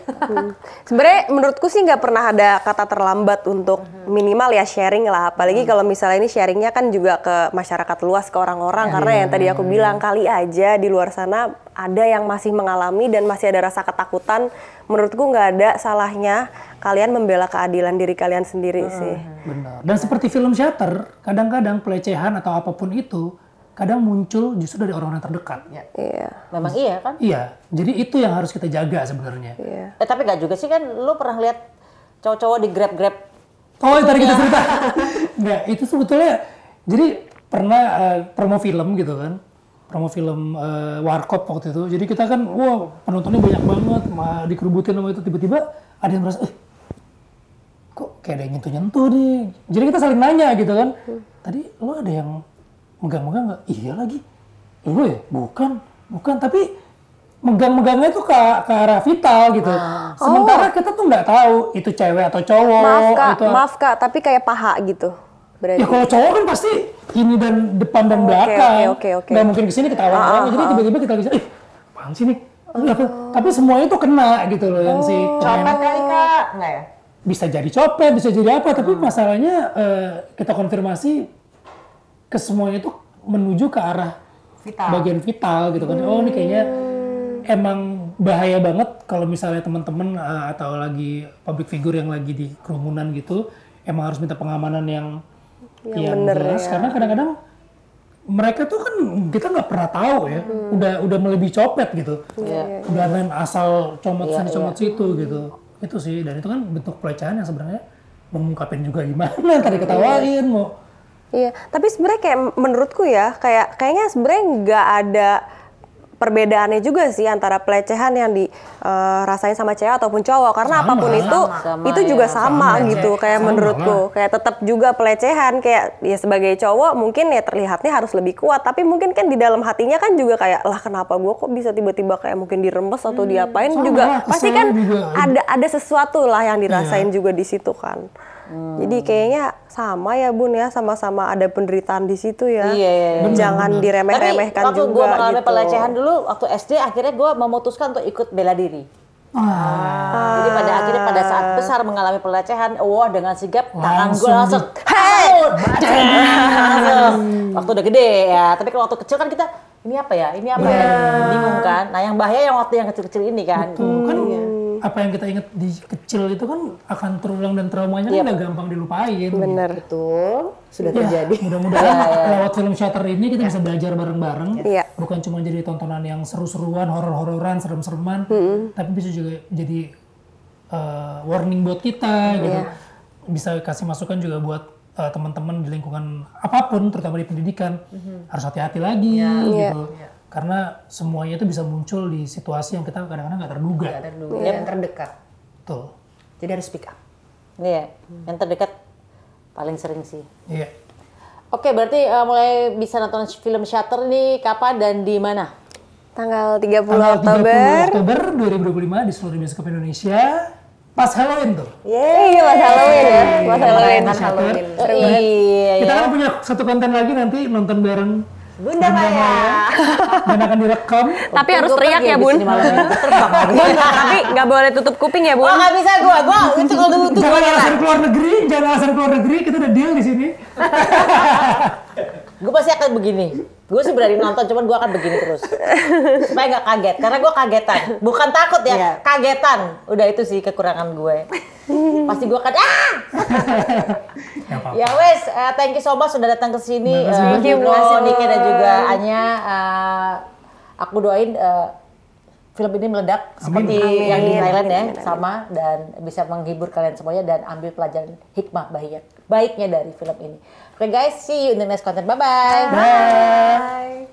Sebenarnya menurutku sih nggak pernah ada kata terlambat untuk minimal ya sharing lah. Apalagi kalau misalnya ini sharingnya kan juga ke masyarakat luas, ke orang-orang. Karena yang tadi aku bilang, kali aja di luar sana ada yang masih mengalami dan masih ada rasa ketakutan. Menurutku nggak ada salahnya kalian membela keadilan diri kalian sendiri sih. Benar. Dan seperti film Shutter, kadang-kadang pelecehan atau apapun itu kadang muncul justru dari orang-orang terdekat. Iya. Memang iya kan? Iya, jadi itu yang harus kita jaga sebenarnya. Iya. Tapi nggak juga sih kan. Lo pernah lihat cowok-cowok di grab-grab. Oh, tadi kita cerita. Nggak, itu sebetulnya, jadi pernah promo film gitu kan. Promo film Warkop waktu itu. Jadi kita kan, wah penontonnya banyak banget, dikerubutin sama itu. Tiba-tiba ada yang merasa, kok kayak ada yang nyentuh-nyentuh nih. Jadi kita saling nanya gitu kan. Tadi lo ada yang megang-megang nggak? Iya lagi. Lo ya? Bukan. Tapi megang-megangnya tuh ke arah vital gitu. Sementara kita tuh nggak tahu itu cewek atau cowok. Maaf kak, tapi kayak paha gitu. Berarti. Ya kalau cowok kan pasti ini dan depan dan belakang. Oke. Nggak mungkin kesini ketawa. Jadi tiba-tiba kita bisa, apaan sih nih? Tapi semuanya tuh kena gitu loh yang si Copet kali Kak. Enggak ya? bisa jadi copet, bisa jadi apa. Tapi masalahnya kita konfirmasi ke semuanya itu menuju ke arah bagian vital gitu kan. Oh ini kayaknya emang bahaya banget kalau misalnya teman-teman atau lagi public figure yang lagi di kerumunan gitu, emang harus minta pengamanan yang bener jelas. ya. Karena kadang-kadang mereka tuh kan kita nggak pernah tahu ya, udah melebihi copet gitu, udah main asal comot sini comot situ gitu, itu sih. Dan itu kan bentuk pelecehan yang sebenarnya mengungkapin juga gimana, tadi ketawain mau. Iya, tapi sebenarnya kayak menurutku ya, kayaknya sebenarnya nggak ada perbedaannya juga sih antara pelecehan yang dirasain sama cewek ataupun cowok, karena apapun itu juga sama gitu, kayak menurutku kayak tetap juga pelecehan, kayak ya sebagai cowok mungkin ya terlihatnya harus lebih kuat, tapi mungkin kan di dalam hatinya kan juga kayak lah kenapa gue kok bisa tiba-tiba kayak mungkin diremes atau diapain juga pasti kan ada sesuatu lah yang dirasain juga di situ kan. Jadi kayaknya sama ya Bun ya, sama-sama ada penderitaan di situ ya. Iya. Jangan diremeh-remehkan juga. Tapi waktu gue mengalami gitu. pelecehan dulu waktu SD, akhirnya gue memutuskan untuk ikut bela diri. Jadi pada saat besar mengalami pelecehan, dengan sigap tangan gue langsung, waktu udah gede ya. Tapi kalau waktu kecil kan kita ini apa ya, bingung kan. Nah yang bahaya yang waktu yang kecil-kecil ini kan. Betul, kan apa yang kita ingat di kecil itu kan akan terulang dan traumanya kan nggak gampang dilupain. Bener. Betul, sudah terjadi. Mudah-mudahan lewat film Shutter ini kita bisa belajar bareng-bareng. Bukan cuma jadi tontonan yang seru-seruan, horor-hororan, serem-sereman, tapi bisa juga jadi warning buat kita gitu. Bisa kasih masukan juga buat teman-teman di lingkungan apapun, terutama di pendidikan. Harus hati-hati lagi gitu. Karena semuanya itu bisa muncul di situasi yang kita kadang-kadang nggak terduga. Yang terdekat. Betul. Jadi harus speak up. Iya, yang terdekat paling sering sih. Iya. Oke, berarti mulai bisa nonton film Shutter ini kapan dan di mana? Tanggal 30 Tanggal 30 Oktober 2025 di seluruh bioskop Indonesia. Pas Halloween tuh. Iya, pas Halloween ya. Pas Halloween. Iya. Kita kan punya satu konten lagi nanti nonton bareng Bunda Maya. dan akan direkam. Tapi harus teriak ya Bun. Tapi nggak boleh tutup kuping ya Bun. Oh nggak bisa gue itu kalau itu Jangan alasan keluar negeri, kita udah deal di sini. Gue pasti akan begini. Gue sih berani nonton, cuman gue akan begini terus supaya nggak kaget. Karena gue kagetan, bukan takut ya, kagetan. Udah itu sih kekurangan gue. Pasti gue akan Ya wes, thank you so much sudah datang ke sini. Nike dan juga Anya. Aku doain film ini meledak seperti yang di Thailand ya, sama dan bisa menghibur kalian semuanya dan ambil pelajaran hikmah baiknya dari film ini. Oke guys, see you in the next content. Bye-bye. Bye.